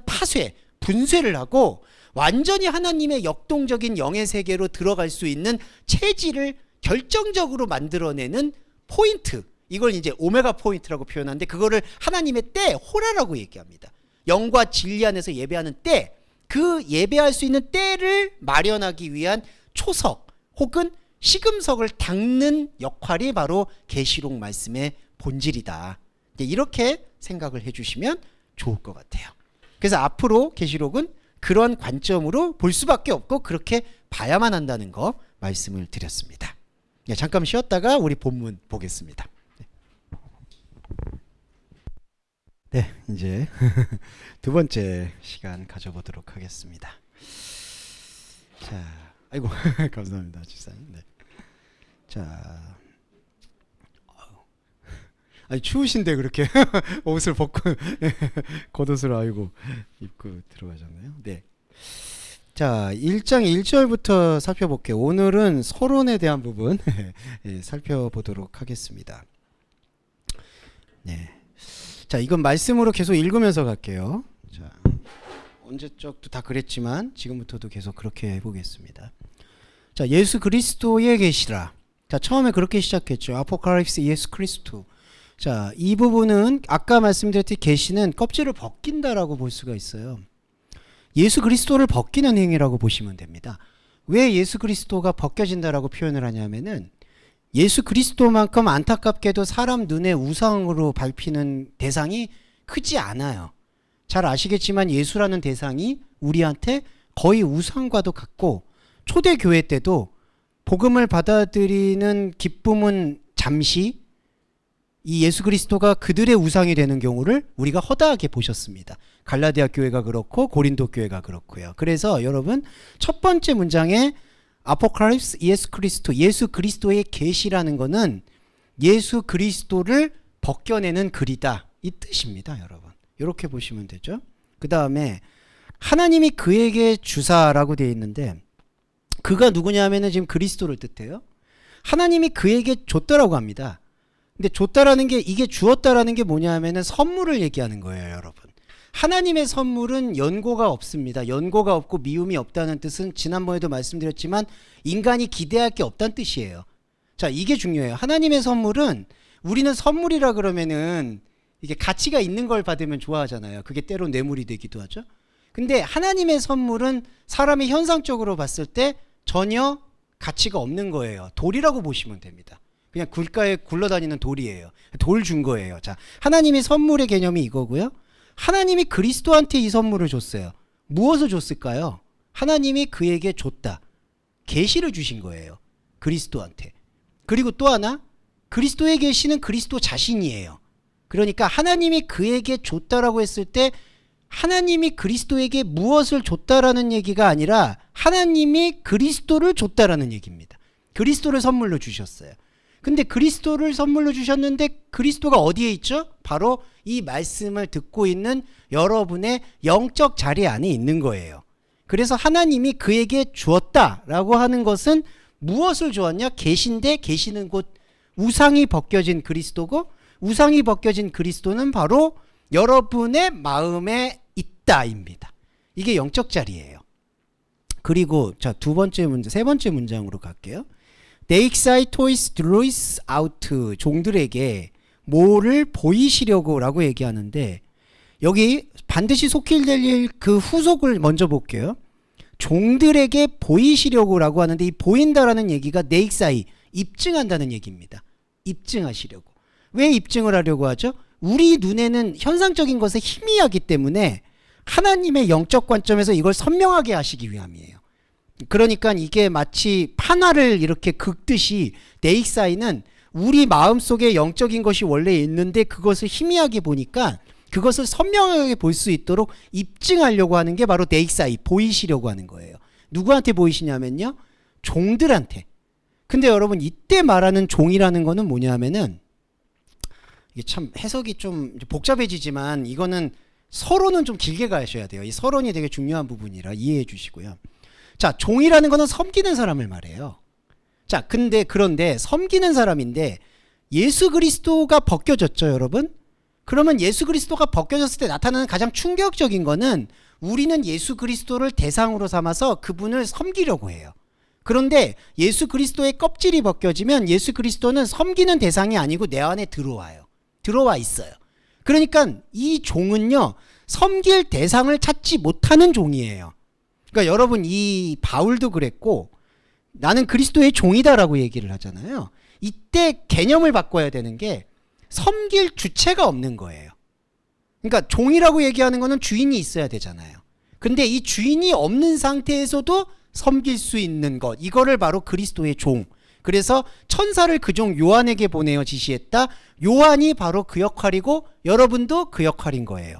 분쇄를 하고 완전히 하나님의 역동적인 영의 세계로 들어갈 수 있는 체질을 결정적으로 만들어내는 포인트, 이걸 이제 오메가 포인트라고 표현하는데, 그거를 하나님의 때, 호라라고 얘기합니다. 영과 진리 안에서 예배하는 때, 그 예배할 수 있는 때를 마련하기 위한 초석 혹은 시금석을 닦는 역할이 바로 계시록 말씀의 본질이다. 이렇게 생각을 해주시면 좋을 것 같아요. 그래서 앞으로 계시록은 그런 관점으로 볼 수밖에 없고 그렇게 봐야만 한다는 거 말씀을 드렸습니다. 잠깐 쉬었다가 우리 본문 보겠습니다. 네, 이제 두 번째 시간 가져보도록 하겠습니다. 자, 아이고 감사합니다, 집사님. 네. 자, 아니 추우신데 그렇게 옷을 벗고 겉옷을 입고 들어가셨나요? 네. 자, 1장 1절부터 살펴볼게요. 오늘은 서론에 대한 부분 살펴보도록 하겠습니다. 네. 자, 이건 말씀으로 계속 읽으면서 갈게요. 자, 언제적도 다 그랬지만 지금부터도 계속 그렇게 해보겠습니다. 자, 예수 그리스도의 계시라. 자, 처음에 그렇게 시작했죠. 아포칼립스 예수 그리스도. 자, 이 부분은 아까 말씀드렸듯이 계시는 껍질을 벗긴다라고 볼 수가 있어요. 예수 그리스도를 벗기는 행위라고 보시면 됩니다. 왜 예수 그리스도가 벗겨진다라고 표현을 하냐면은, 예수 그리스도만큼 안타깝게도 사람 눈에 우상으로 밟히는 대상이 크지 않아요. 잘 아시겠지만 예수라는 대상이 우리한테 거의 우상과도 같고, 초대교회 때도 복음을 받아들이는 기쁨은 잠시, 이 예수 그리스도가 그들의 우상이 되는 경우를 우리가 허다하게 보셨습니다. 갈라디아 교회가 그렇고 고린도 교회가 그렇고요. 그래서 여러분, 첫 번째 문장에 아포칼립스 예수 그리스도, 예수 그리스도의 계시라는 것은 예수 그리스도를 벗겨내는 글이다, 이 뜻입니다. 여러분, 이렇게 보시면 되죠. 그 다음에 하나님이 그에게 주사라고 되어 있는데, 그가 누구냐면은 지금 그리스도를 뜻해요. 하나님이 그에게 줬다라고 합니다. 근데 줬다라는 게, 이게 주었다라는 게 뭐냐면은 선물을 얘기하는 거예요, 여러분. 하나님의 선물은 연고가 없습니다. 연고가 없고 미움이 없다는 뜻은 지난번에도 말씀드렸지만 인간이 기대할 게 없다는 뜻이에요. 자, 이게 중요해요. 하나님의 선물은, 우리는 선물이라 그러면은 이게 가치가 있는 걸 받으면 좋아하잖아요. 그게 때로 뇌물이 되기도 하죠. 근데 하나님의 선물은 사람이 현상적으로 봤을 때 전혀 가치가 없는 거예요. 돌이라고 보시면 됩니다. 그냥 길가에 굴러다니는 돌이에요. 돌 준 거예요. 자, 하나님의 선물의 개념이 이거고요. 하나님이 그리스도한테 이 선물을 줬어요. 무엇을 줬을까요? 하나님이 그에게 줬다. 계시를 주신 거예요. 그리스도한테. 그리고 또 하나, 그리스도의 계시는 그리스도 자신이에요. 그러니까 하나님이 그에게 줬다라고 했을 때 하나님이 그리스도에게 무엇을 줬다라는 얘기가 아니라 하나님이 그리스도를 줬다라는 얘기입니다. 그리스도를 선물로 주셨어요. 근데 그리스도를 선물로 주셨는데 그리스도가 어디에 있죠? 바로 이 말씀을 듣고 있는 여러분의 영적 자리 안에 있는 거예요. 그래서 하나님이 그에게 주었다라고 하는 것은 무엇을 주었냐? 계시인데 계시는 곧 우상이 벗겨진 그리스도고 우상이 벗겨진 그리스도는 바로 여러분의 마음에 있다입니다. 이게 영적 자리예요. 그리고 자, 세 번째 문장으로 갈게요. 데익사이 토이스 드로이스 아우트 종들에게 뭐를 보이시려고 라고 얘기하는데 여기 반드시 속힐 일 그 후속을 먼저 볼게요. 종들에게 보이시려고 라고 하는데 이 보인다라는 얘기가 데익사이 입증한다는 얘기입니다. 입증하시려고. 왜 입증을 하려고 하죠? 우리 눈에는 현상적인 것에 희미하기 때문에 하나님의 영적 관점에서 이걸 선명하게 하시기 위함이에요. 그러니까 이게 마치 판화를 이렇게 긁듯이 데익사이는 우리 마음속에 영적인 것이 원래 있는데 그것을 희미하게 보니까 그것을 선명하게 볼 수 있도록 입증하려고 하는 게 바로 데익사이, 보이시려고 하는 거예요. 누구한테 보이시냐면요, 종들한테. 근데 여러분 이때 말하는 종이라는 거는 뭐냐면은 이게 참 해석이 좀 복잡해지지만 이거는 서론은 좀 길게 가셔야 돼요. 이 서론이 되게 중요한 부분이라 이해해 주시고요. 자, 종이라는 거는 섬기는 사람을 말해요. 자, 그런데 섬기는 사람인데 예수 그리스도가 벗겨졌죠, 여러분? 그러면 예수 그리스도가 벗겨졌을 때 나타나는 가장 충격적인 거는 우리는 예수 그리스도를 대상으로 삼아서 그분을 섬기려고 해요. 그런데 예수 그리스도의 껍질이 벗겨지면 예수 그리스도는 섬기는 대상이 아니고 내 안에 들어와 있어요. 그러니까 이 종은요, 섬길 대상을 찾지 못하는 종이에요. 그러니까 여러분 이 바울도 그랬고 나는 그리스도의 종이다라고 얘기를 하잖아요. 이때 개념을 바꿔야 되는 게 섬길 주체가 없는 거예요. 그러니까 종이라고 얘기하는 거는 주인이 있어야 되잖아요. 근데 이 주인이 없는 상태에서도 섬길 수 있는 것, 이거를 바로 그리스도의 종. 그래서 천사를 그 종 요한에게 보내어 지시했다. 요한이 바로 그 역할이고 여러분도 그 역할인 거예요.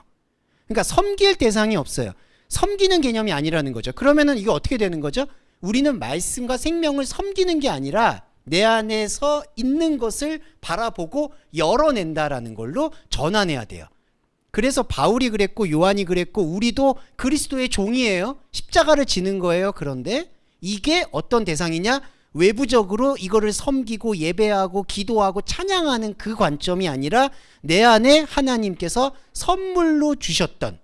그러니까 섬길 대상이 없어요. 섬기는 개념이 아니라는 거죠. 그러면은 이거 어떻게 되는 거죠? 우리는 말씀과 생명을 섬기는 게 아니라 내 안에서 있는 것을 바라보고 열어낸다라는 걸로 전환해야 돼요. 그래서 바울이 그랬고 요한이 그랬고 우리도 그리스도의 종이에요. 십자가를 지는 거예요. 그런데 이게 어떤 대상이냐? 외부적으로 이거를 섬기고 예배하고 기도하고 찬양하는 그 관점이 아니라 내 안에 하나님께서 선물로 주셨던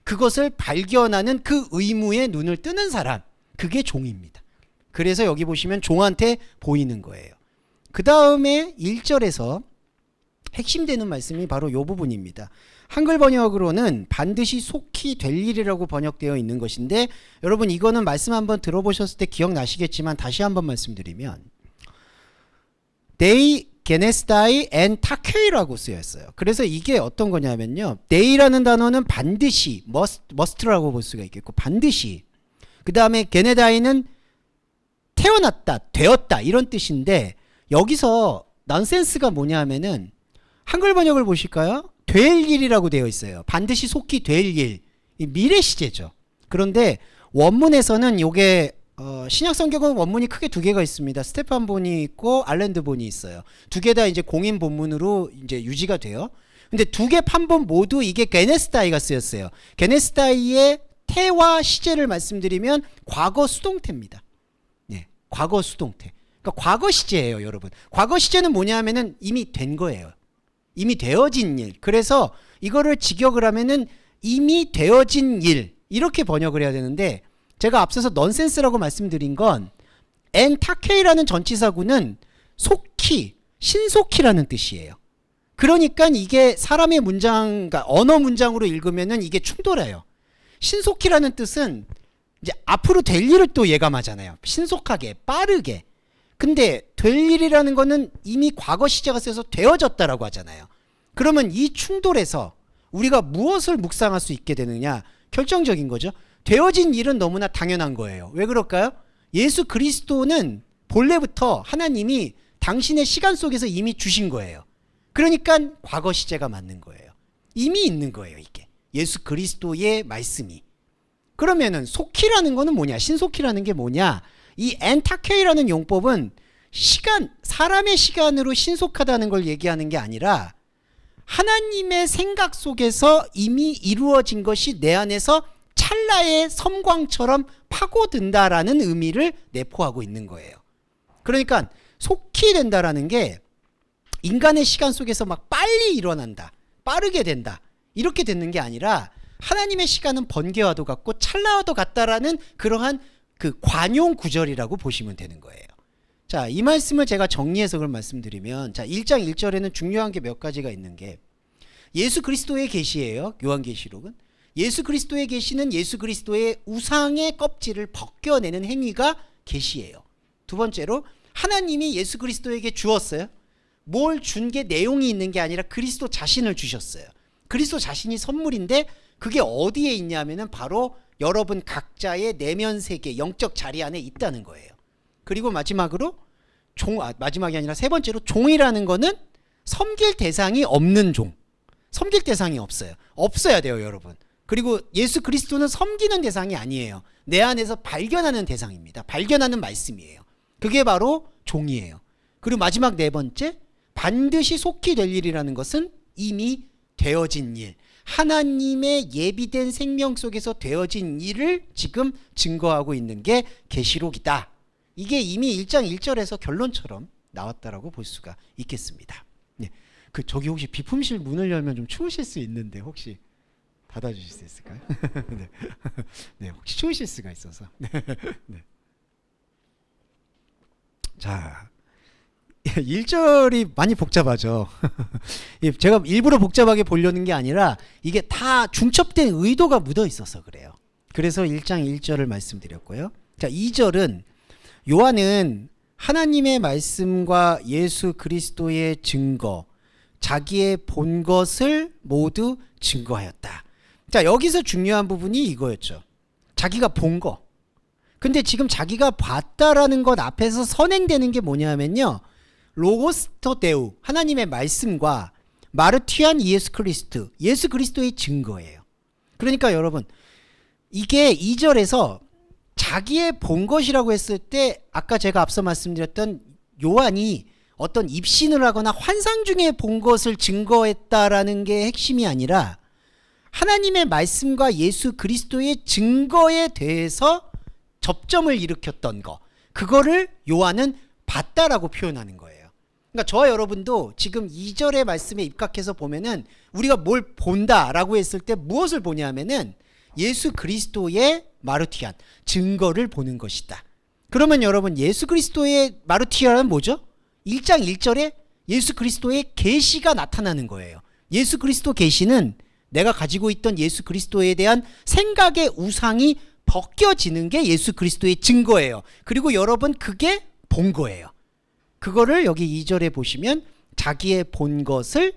그것을 발견하는 그 의무에 눈을 뜨는 사람, 그게 종입니다. 그래서 여기 보시면 종한테 보이는 거예요. 그 다음에 1절에서 핵심되는 말씀이 바로 이 부분입니다. 한글 번역으로는 반드시 속히 될 일이라고 번역되어 있는 것인데 여러분 이거는 말씀 한번 들어보셨을 때 기억나시겠지만 다시 한번 말씀드리면 데이 게네스다이 앤 타케이라고 쓰였어요. 그래서 이게 어떤 거냐면요, 데이라는 단어는 반드시 must라고 볼 수가 있겠고 반드시, 그 다음에 게네다이는 태어났다, 되었다 이런 뜻인데 여기서 넌센스가 뭐냐면은 한글 번역을 보실까요? 될 일이라고 되어 있어요. 반드시 속히 될 일, 미래 시제죠. 그런데 원문에서는 이게 신약 성경은 원문이 크게 두 개가 있습니다. 스테판 본이 있고 알랜드 본이 있어요. 두 개 다 이제 공인 본문으로 이제 유지가 돼요. 근데 두 개 판본 모두 이게 게네스다이가 쓰였어요. 게네스다이의 태와 시제를 말씀드리면 과거 수동태입니다. 네, 과거 수동태. 그러니까 과거 시제예요, 여러분. 과거 시제는 뭐냐면은 이미 된 거예요. 이미 되어진 일. 그래서 이거를 직역을 하면은 이미 되어진 일 이렇게 번역을 해야 되는데 제가 앞서서 넌센스라고 말씀드린 건 엔타케이라는 전치사구는 속히, 신속히라는 뜻이에요. 그러니까 이게 사람의 문장, 그러니까 언어 문장으로 읽으면은 이게 충돌해요. 신속히라는 뜻은 이제 앞으로 될 일을 또 예감하잖아요. 신속하게, 빠르게. 근데 될 일이라는 거는 이미 과거 시제가 써서 되어졌다라고 하잖아요. 그러면 이 충돌에서 우리가 무엇을 묵상할 수 있게 되느냐? 결정적인 거죠. 되어진 일은 너무나 당연한 거예요. 왜 그럴까요? 예수 그리스도는 본래부터 하나님이 당신의 시간 속에서 이미 주신 거예요. 그러니까 과거 시제가 맞는 거예요. 이미 있는 거예요, 이게. 예수 그리스도의 말씀이. 그러면은 속히라는 거는 뭐냐? 신속히라는 게 뭐냐? 이 엔타케이라는 용법은 시간, 사람의 시간으로 신속하다는 걸 얘기하는 게 아니라 하나님의 생각 속에서 이미 이루어진 것이 내 안에서 찰나의 섬광처럼 파고든다라는 의미를 내포하고 있는 거예요. 그러니까 속히 된다라는 게 인간의 시간 속에서 막 빨리 일어난다, 빠르게 된다, 이렇게 되는 게 아니라 하나님의 시간은 번개와도 같고 찰나와도 같다라는 그러한 그 관용 구절이라고 보시면 되는 거예요. 자, 이 말씀을 제가 정리해서 그걸 말씀드리면, 자, 1장 1절에는 중요한 게 몇 가지가 있는 게 예수 그리스도의 계시예요. 요한계시록은 예수 그리스도의 계시는 예수 그리스도의 우상의 껍질을 벗겨내는 행위가 계시예요. 두 번째로 하나님이 예수 그리스도에게 주었어요. 뭘 준 게 내용이 있는 게 아니라 그리스도 자신을 주셨어요. 그리스도 자신이 선물인데 그게 어디에 있냐면은 바로 여러분 각자의 내면 세계, 영적 자리 안에 있다는 거예요. 그리고 마지막으로 마지막이 아니라 세 번째로 종이라는 거는 섬길 대상이 없는 종. 섬길 대상이 없어요. 없어야 돼요, 여러분. 그리고 예수 그리스도는 섬기는 대상이 아니에요. 내 안에서 발견하는 대상입니다. 발견하는 말씀이에요. 그게 바로 종이에요. 그리고 마지막 네 번째, 반드시 속히 될 일이라는 것은 이미 되어진 일, 하나님의 예비된 생명 속에서 되어진 일을 지금 증거하고 있는 게 계시록이다. 이게 이미 1장 1절에서 결론처럼 나왔다라고 볼 수가 있겠습니다. 네. 저기 혹시 비품실 문을 열면 좀 추우실 수 있는데 혹시 닫아주실 수 있을까요? 네. 네, 혹시 추우실 수가 있어서. 네. 네. 자, 1절이 많이 복잡하죠. 제가 일부러 복잡하게 보려는 게 아니라 이게 다 중첩된 의도가 묻어 있어서 그래요. 그래서 1장 1절을 말씀드렸고요. 자, 2절은 요한은 하나님의 말씀과 예수 그리스도의 증거, 자기의 본 것을 모두 증거하였다. 자, 여기서 중요한 부분이 이거였죠. 자기가 본 거. 근데 지금 자기가 봤다라는 것 앞에서 선행되는 게 뭐냐면요, 로고스토 데우, 하나님의 말씀과 마르티안 예수 그리스도, 예수 그리스도의 증거예요. 그러니까 여러분, 이게 2절에서 자기의 본 것이라고 했을 때 아까 제가 앞서 말씀드렸던 요한이 어떤 입신을 하거나 환상 중에 본 것을 증거했다라는 게 핵심이 아니라 하나님의 말씀과 예수 그리스도의 증거에 대해서 접점을 일으켰던 거, 그거를 요한은 봤다라고 표현하는 거예요. 그러니까 저와 여러분도 지금 2절의 말씀에 입각해서 보면은 우리가 뭘 본다라고 했을 때 무엇을 보냐면은 예수 그리스도의 마르티안, 증거를 보는 것이다. 그러면 여러분, 예수 그리스도의 마르티안은 뭐죠? 1장 1절에 예수 그리스도의 계시가 나타나는 거예요. 예수 그리스도 계시는 내가 가지고 있던 예수 그리스도에 대한 생각의 우상이 벗겨지는 게 예수 그리스도의 증거예요. 그리고 여러분, 그게 본 거예요. 그거를 여기 2절에 보시면 자기의 본 것을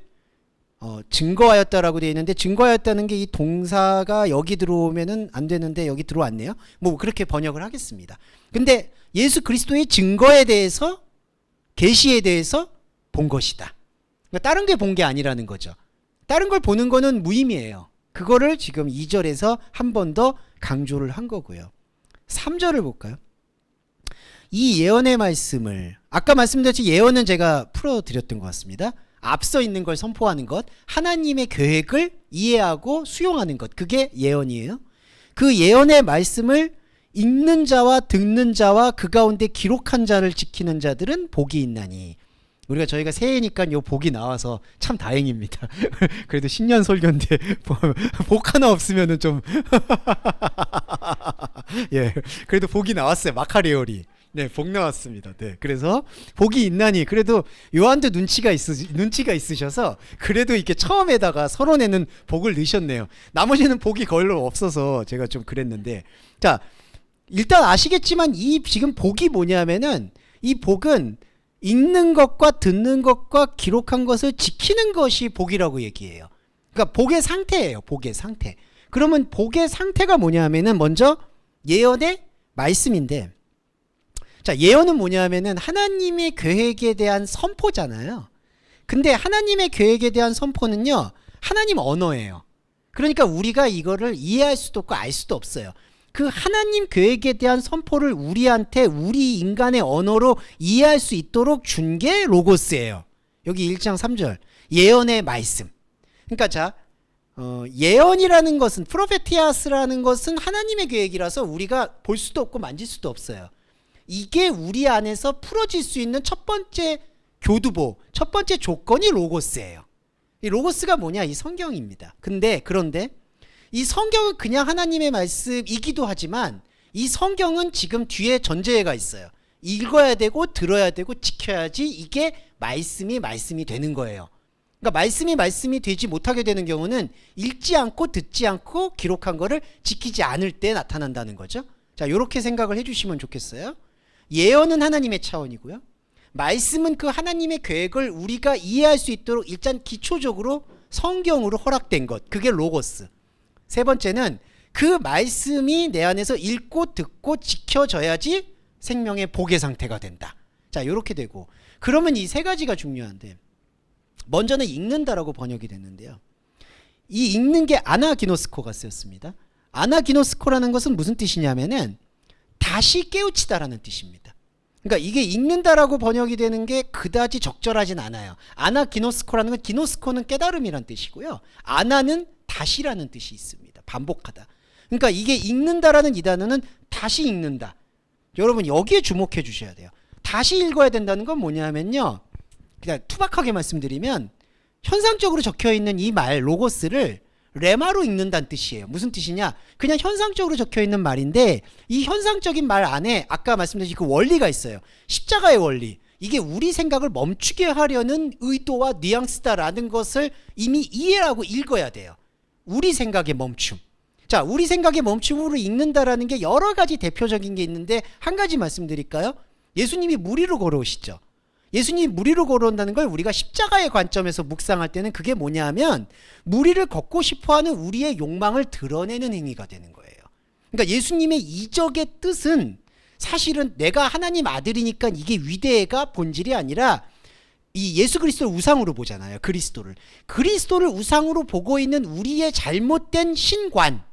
증거하였다라고 되어 있는데, 증거하였다는 게 이 동사가 여기 들어오면은 안 되는데 여기 들어왔네요. 뭐 그렇게 번역을 하겠습니다. 근데 예수 그리스도의 증거에 대해서, 계시에 대해서 본 것이다. 그러니까 다른 게 본 게 아니라는 거죠. 다른 걸 보는 거는 무의미해요. 그거를 지금 2절에서 한 번 더 강조를 한 거고요. 3절을 볼까요? 이 예언의 말씀을, 아까 말씀드렸지, 예언은 제가 풀어드렸던 것 같습니다. 앞서 있는 걸 선포하는 것, 하나님의 계획을 이해하고 수용하는 것, 그게 예언이에요. 그 예언의 말씀을 읽는 자와 듣는 자와 그 가운데 기록한 자를 지키는 자들은 복이 있나니. 저희가 새해니까 요 복이 나와서 참 다행입니다. 그래도 신년 설교인데 복 하나 없으면은 좀 예, 그래도 복이 나왔어요. 마카리오리. 네, 복 나왔습니다. 네, 그래서 복이 있나니. 그래도 요한도 눈치가 있으셔서 그래도 이렇게 처음에다가 서론에는 복을 넣으셨네요. 나머지는 복이 별로 없어서 제가 좀 그랬는데, 자, 일단 아시겠지만 이 지금 복이 뭐냐면은 이 복은 읽는 것과 듣는 것과 기록한 것을 지키는 것이 복이라고 얘기해요. 그러니까 복의 상태예요. 복의 상태. 그러면 복의 상태가 뭐냐 하면은 먼저 예언의 말씀인데, 자, 예언은 뭐냐 하면은 하나님의 계획에 대한 선포잖아요. 근데 하나님의 계획에 대한 선포는요, 하나님 언어예요. 그러니까 우리가 이거를 이해할 수도 없고 알 수도 없어요. 그 하나님 계획에 대한 선포를 우리한테 우리 인간의 언어로 이해할 수 있도록 준 게 로고스예요. 여기 1장 3절 예언의 말씀. 그러니까 자, 예언이라는 것은, 프로페티아스라는 것은 하나님의 계획이라서 우리가 볼 수도 없고 만질 수도 없어요. 이게 우리 안에서 풀어질 수 있는 첫 번째 교두보, 첫 번째 조건이 로고스예요. 이 로고스가 뭐냐? 이 성경입니다. 그런데 이 성경은 그냥 하나님의 말씀이기도 하지만 이 성경은 지금 뒤에 전제가 있어요. 읽어야 되고 들어야 되고 지켜야지 이게 말씀이 되는 거예요. 그러니까 말씀이 되지 못하게 되는 경우는 읽지 않고 듣지 않고 기록한 거를 지키지 않을 때 나타난다는 거죠. 자, 이렇게 생각을 해주시면 좋겠어요. 예언은 하나님의 차원이고요. 말씀은 그 하나님의 계획을 우리가 이해할 수 있도록 일단 기초적으로 성경으로 허락된 것, 그게 로고스. 세 번째는 그 말씀이 내 안에서 읽고 듣고 지켜져야지 생명의 복의 상태가 된다. 자, 이렇게 되고, 그러면 이 세 가지가 중요한데, 먼저는 읽는다라고 번역이 됐는데요. 이 읽는 게 아나기노스코가 쓰였습니다. 아나기노스코라는 것은 무슨 뜻이냐면은 다시 깨우치다라는 뜻입니다. 그러니까 이게 읽는다라고 번역이 되는 게 그다지 적절하진 않아요. 아나기노스코라는 건, 기노스코는 깨달음이란 뜻이고요. 아나는 다시라는 뜻이 있습니다. 반복하다. 그러니까 이게 읽는다라는 이 단어는 다시 읽는다. 여러분 여기에 주목해 주셔야 돼요. 다시 읽어야 된다는 건 뭐냐면요, 그냥 투박하게 말씀드리면 현상적으로 적혀있는 이 말 로고스를 레마로 읽는다는 뜻이에요. 무슨 뜻이냐? 그냥 현상적으로 적혀있는 말인데 이 현상적인 말 안에 아까 말씀드린 그 원리가 있어요. 십자가의 원리. 이게 우리 생각을 멈추게 하려는 의도와 뉘앙스다라는 것을 이미 이해하고 읽어야 돼요. 우리 생각의 멈춤. 자, 우리 생각의 멈춤으로 읽는다라는 게 여러 가지 대표적인 게 있는데 한 가지 말씀드릴까요? 예수님이 물 위로 걸어오시죠. 예수님이 물 위로 걸어온다는 걸 우리가 십자가의 관점에서 묵상할 때는 그게 뭐냐면 물 위를 걷고 싶어하는 우리의 욕망을 드러내는 행위가 되는 거예요. 그러니까 예수님의 이적의 뜻은 사실은 내가 하나님 아들이니까 이게 위대가 본질이 아니라 이 예수 그리스도를 우상으로 보잖아요. 그리스도를 우상으로 보고 있는 우리의 잘못된 신관,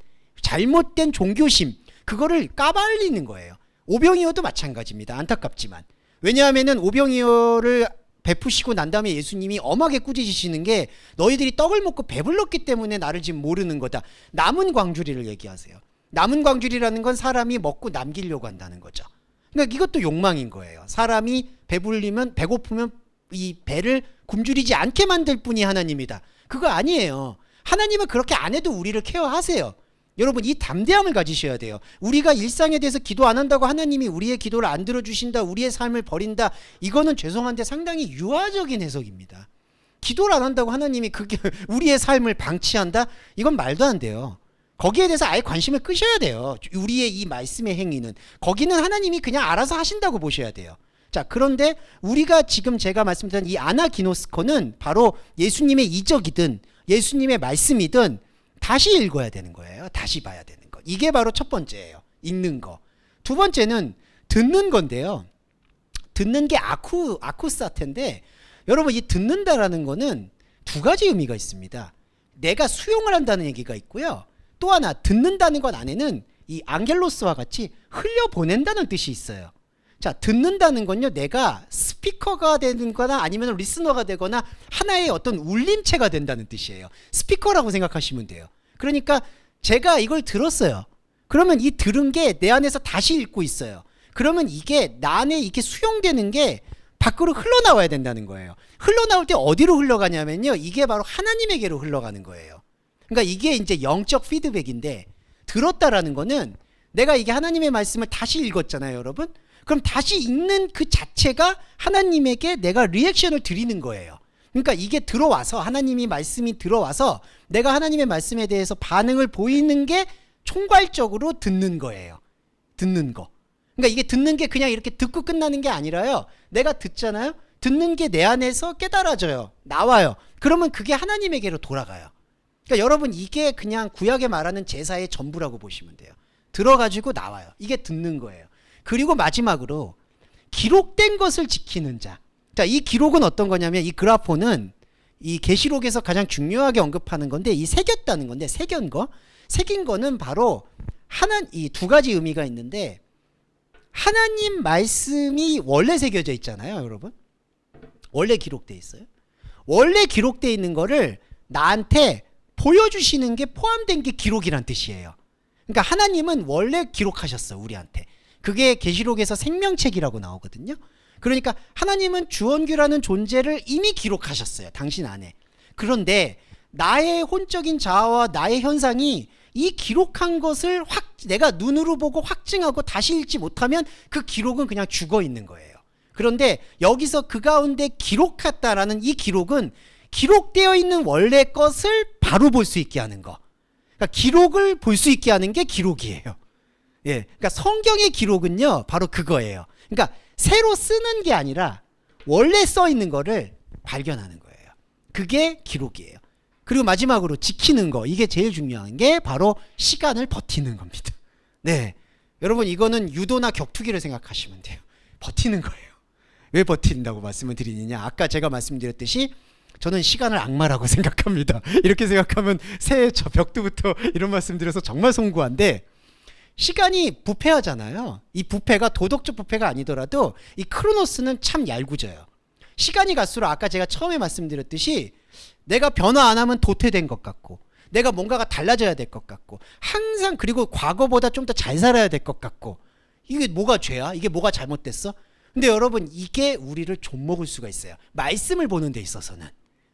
잘못된 종교심, 그거를 까발리는 거예요. 오병이어도 마찬가지입니다. 안타깝지만. 왜냐하면은 오병이어를 베푸시고 난 다음에 예수님이 엄하게 꾸짖으시는 게 너희들이 떡을 먹고 배불렀기 때문에 나를 지금 모르는 거다. 남은 광주리를 얘기하세요. 남은 광주리라는 건 사람이 먹고 남기려고 한다는 거죠. 그러니까 이것도 욕망인 거예요. 사람이 배고프면 이 배를 굶주리지 않게 만들 뿐이 하나님이다. 그거 아니에요. 하나님은 그렇게 안 해도 우리를 케어하세요. 여러분 이 담대함을 가지셔야 돼요. 우리가 일상에 대해서 기도 안 한다고 하나님이 우리의 기도를 안 들어주신다, 우리의 삶을 버린다, 이거는 죄송한데 상당히 유아적인 해석입니다. 기도를 안 한다고 하나님이 그게 우리의 삶을 방치한다? 이건 말도 안 돼요. 거기에 대해서 아예 관심을 끄셔야 돼요. 우리의 이 말씀의 행위는, 거기는 하나님이 그냥 알아서 하신다고 보셔야 돼요. 자, 그런데 우리가 지금 제가 말씀드린 이 아나기노스코는 바로 예수님의 이적이든 예수님의 말씀이든 다시 읽어야 되는 거예요. 다시 봐야 되는 거. 이게 바로 첫 번째예요. 읽는 거. 두 번째는 듣는 건데요. 듣는 게 아쿠사테인데, 여러분 이 듣는다라는 거는 두 가지 의미가 있습니다. 내가 수용을 한다는 얘기가 있고요. 또 하나 듣는다는 것 안에는 이 앙겔로스와 같이 흘려보낸다는 뜻이 있어요. 자, 듣는다는 건요, 내가 스피커가 되는 거나 아니면 리스너가 되거나 하나의 어떤 울림체가 된다는 뜻이에요. 스피커라고 생각하시면 돼요. 그러니까 제가 이걸 들었어요. 그러면 이 들은 게 내 안에서 다시 읽고 있어요. 그러면 이게 나 안에 이렇게 수용되는 게 밖으로 흘러나와야 된다는 거예요. 흘러나올 때 어디로 흘러가냐면요, 이게 바로 하나님에게로 흘러가는 거예요. 그러니까 이게 이제 영적 피드백인데, 들었다라는 거는 내가 이게 하나님의 말씀을 다시 읽었잖아요, 여러분. 그럼 다시 읽는 그 자체가 하나님에게 내가 리액션을 드리는 거예요. 그러니까 이게 들어와서, 하나님이 말씀이 들어와서 내가 하나님의 말씀에 대해서 반응을 보이는 게 총괄적으로 듣는 거예요. 듣는 거. 그러니까 이게 듣는 게 그냥 이렇게 듣고 끝나는 게 아니라요. 내가 듣잖아요. 듣는 게 내 안에서 깨달아져요. 나와요. 그러면 그게 하나님에게로 돌아가요. 그러니까 여러분 이게 그냥 구약에 말하는 제사의 전부라고 보시면 돼요. 들어가지고 나와요. 이게 듣는 거예요. 그리고 마지막으로 기록된 것을 지키는 자. 자, 이 기록은 어떤 거냐면 이 그라포는 이 계시록에서 가장 중요하게 언급하는 건데 이 새겼다는 건데 새긴 거. 새긴 거는 바로 이 두 가지 의미가 있는데 하나님 말씀이 원래 새겨져 있잖아요, 여러분. 원래 기록돼 있어요. 원래 기록돼 있는 거를 나한테 보여주시는 게 포함된 게 기록이란 뜻이에요. 그러니까 하나님은 원래 기록하셨어요, 우리한테. 그게 계시록에서 생명책이라고 나오거든요. 그러니까 하나님은 주원규라는 존재를 이미 기록하셨어요, 당신 안에. 그런데 나의 혼적인 자아와 나의 현상이 이 기록한 것을 내가 눈으로 보고 확증하고 다시 읽지 못하면 그 기록은 그냥 죽어 있는 거예요. 그런데 여기서 그 가운데 기록했다라는 이 기록은 기록되어 있는 원래 것을 바로 볼 수 있게 하는 거. 그러니까 기록을 볼 수 있게 하는 게 기록이에요. 예, 그러니까 성경의 기록은요, 바로 그거예요. 그러니까 새로 쓰는 게 아니라 원래 써 있는 거를 발견하는 거예요. 그게 기록이에요. 그리고 마지막으로 지키는 거, 이게 제일 중요한 게 바로 시간을 버티는 겁니다. 네, 여러분 이거는 유도나 격투기를 생각하시면 돼요. 버티는 거예요. 왜 버틴다고 말씀을 드리느냐, 아까 제가 말씀드렸듯이 저는 시간을 악마라고 생각합니다. 이렇게 생각하면 새해 저 벽두부터 이런 말씀 드려서 정말 송구한데, 시간이 부패하잖아요. 이 부패가 도덕적 부패가 아니더라도 이 크로노스는 참 얄궂어요. 시간이 갈수록 아까 제가 처음에 말씀드렸듯이 내가 변화 안 하면 도태된 것 같고, 내가 뭔가가 달라져야 될 것 같고, 항상 그리고 과거보다 좀 더 잘 살아야 될 것 같고, 이게 뭐가 죄야? 이게 뭐가 잘못됐어? 근데 여러분 이게 우리를 좀먹을 수가 있어요. 말씀을 보는 데 있어서는.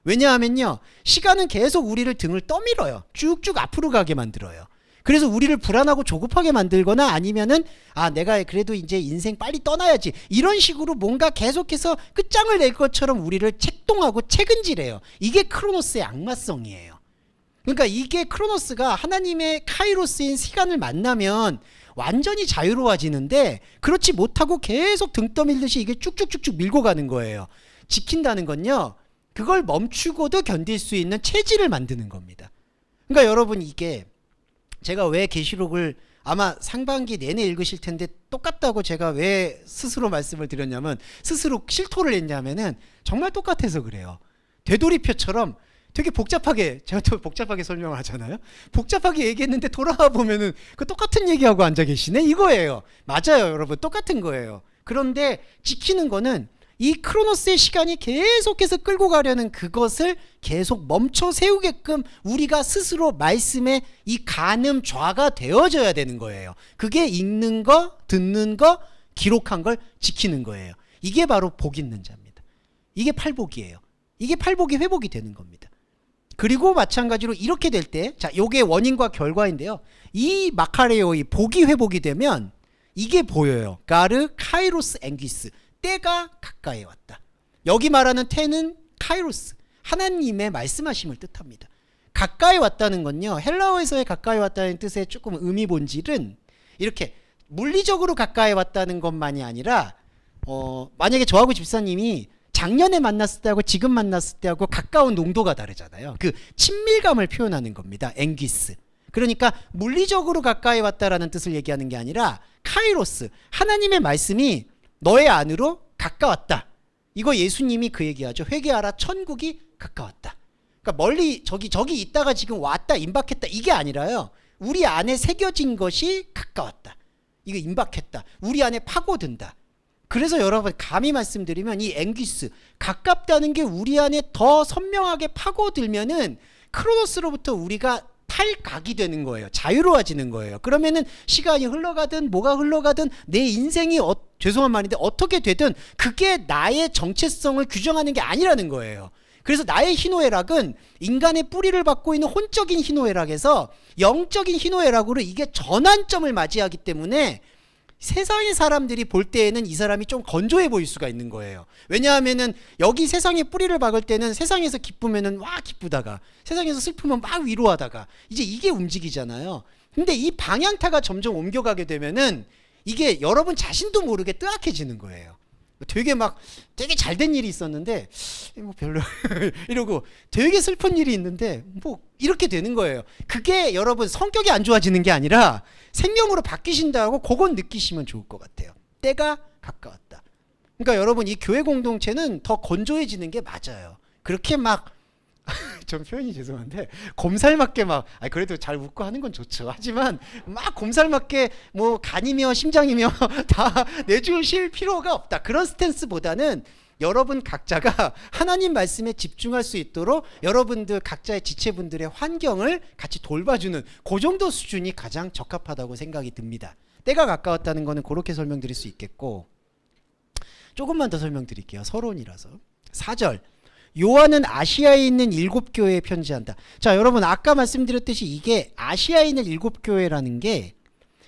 왜냐하면요, 시간은 계속 우리를 등을 떠밀어요. 쭉쭉 앞으로 가게 만들어요. 그래서 우리를 불안하고 조급하게 만들거나 아니면은 내가 그래도 이제 인생 빨리 떠나야지, 이런 식으로 뭔가 계속해서 끝장을 낼 것처럼 우리를 책동하고 책은질해요. 이게 크로노스의 악마성이에요. 그러니까 이게 크로노스가 하나님의 카이로스인 시간을 만나면 완전히 자유로워지는데, 그렇지 못하고 계속 등 떠밀듯이 이게 쭉쭉쭉쭉 밀고 가는 거예요. 지킨다는 건요, 그걸 멈추고도 견딜 수 있는 체질을 만드는 겁니다. 그러니까 여러분 이게 제가 왜 계시록을 아마 상반기 내내 읽으실 텐데 똑같다고 제가 왜 스스로 말씀을 드렸냐면, 스스로 실토를 했냐면은 정말 똑같아서 그래요. 되돌이표처럼 되게 복잡하게, 제가 또 복잡하게 설명을 하잖아요. 복잡하게 얘기했는데 돌아와 보면은 그 똑같은 얘기하고 앉아 계시네, 이거예요. 맞아요, 여러분. 똑같은 거예요. 그런데 지키는 거는 이 크로노스의 시간이 계속해서 끌고 가려는 그것을 계속 멈춰 세우게끔 우리가 스스로 말씀에 이 간음좌가 되어져야 되는 거예요. 그게 읽는 거, 듣는 거, 기록한 걸 지키는 거예요. 이게 바로 복 있는 자입니다. 이게 팔복이에요. 이게 팔복이 회복이 되는 겁니다. 그리고 마찬가지로 이렇게 될 때, 자, 요게 원인과 결과인데요. 이 마카레오의 복이 회복이 되면 이게 보여요. 가르 카이로스 앵기스, 때가 가까이 왔다. 여기 말하는 때는 카이로스, 하나님의 말씀하심을 뜻합니다. 가까이 왔다는 건요, 헬라어에서의 가까이 왔다는 뜻의 조금 의미 본질은 이렇게 물리적으로 가까이 왔다는 것만이 아니라, 만약에 저하고 집사님이 작년에 만났을 때하고 지금 만났을 때하고 가까운 농도가 다르잖아요. 그 친밀감을 표현하는 겁니다. 앵기스. 그러니까 물리적으로 가까이 왔다라는 뜻을 얘기하는 게 아니라 카이로스, 하나님의 말씀이 너의 안으로 가까웠다. 이거 예수님이 그 얘기하죠. 회개하라, 천국이 가까웠다. 그러니까 멀리 저기 있다가 지금 왔다, 임박했다, 이게 아니라요, 우리 안에 새겨진 것이 가까웠다. 이거 임박했다. 우리 안에 파고든다. 그래서 여러분 감히 말씀드리면 이 앵기스, 가깝다는 게 우리 안에 더 선명하게 파고들면은 크로노스로부터 우리가 탈각이 되는 거예요. 자유로워지는 거예요. 그러면은 시간이 흘러가든 뭐가 흘러가든 내 인생이 죄송한 말인데 어떻게 되든 그게 나의 정체성을 규정하는 게 아니라는 거예요. 그래서 나의 희노애락은 인간의 뿌리를 받고 있는 혼적인 희노애락에서 영적인 희노애락으로 이게 전환점을 맞이하기 때문에 세상의 사람들이 볼 때에는 이 사람이 좀 건조해 보일 수가 있는 거예요. 왜냐하면은 여기 세상에 뿌리를 박을 때는 세상에서 기쁘면은 와 기쁘다가, 세상에서 슬프면 막 위로하다가, 이제 이게 움직이잖아요. 근데 이 방향타가 점점 옮겨가게 되면은 이게 여러분 자신도 모르게 뜨악해지는 거예요. 되게 잘된 일이 있었는데 뭐 별로 이러고 되게 슬픈 일이 있는데 뭐 이렇게 되는 거예요. 그게 여러분 성격이 안 좋아지는 게 아니라 생명으로 바뀌신다고 그건 느끼시면 좋을 것 같아요. 때가 가까웠다. 그러니까 여러분 이 교회 공동체는 더 건조해지는 게 맞아요. 그렇게 막 좀 표현이 죄송한데 곰살맞게 막 그래도 잘 웃고 하는 건 좋죠. 하지만 막 곰살맞게 뭐 간이며 심장이며 다 내주실 필요가 없다. 그런 스탠스보다는 여러분 각자가 하나님 말씀에 집중할 수 있도록 여러분들 각자의 지체분들의 환경을 같이 돌봐주는 그 정도 수준이 가장 적합하다고 생각이 듭니다. 때가 가까웠다는 거는 그렇게 설명드릴 수 있겠고, 조금만 더 설명드릴게요. 서론이라서. 4절, 요한은 아시아에 있는 7교회에 편지한다. 자, 여러분 아까 말씀드렸듯이 이게 아시아에 있는 7교회라는 게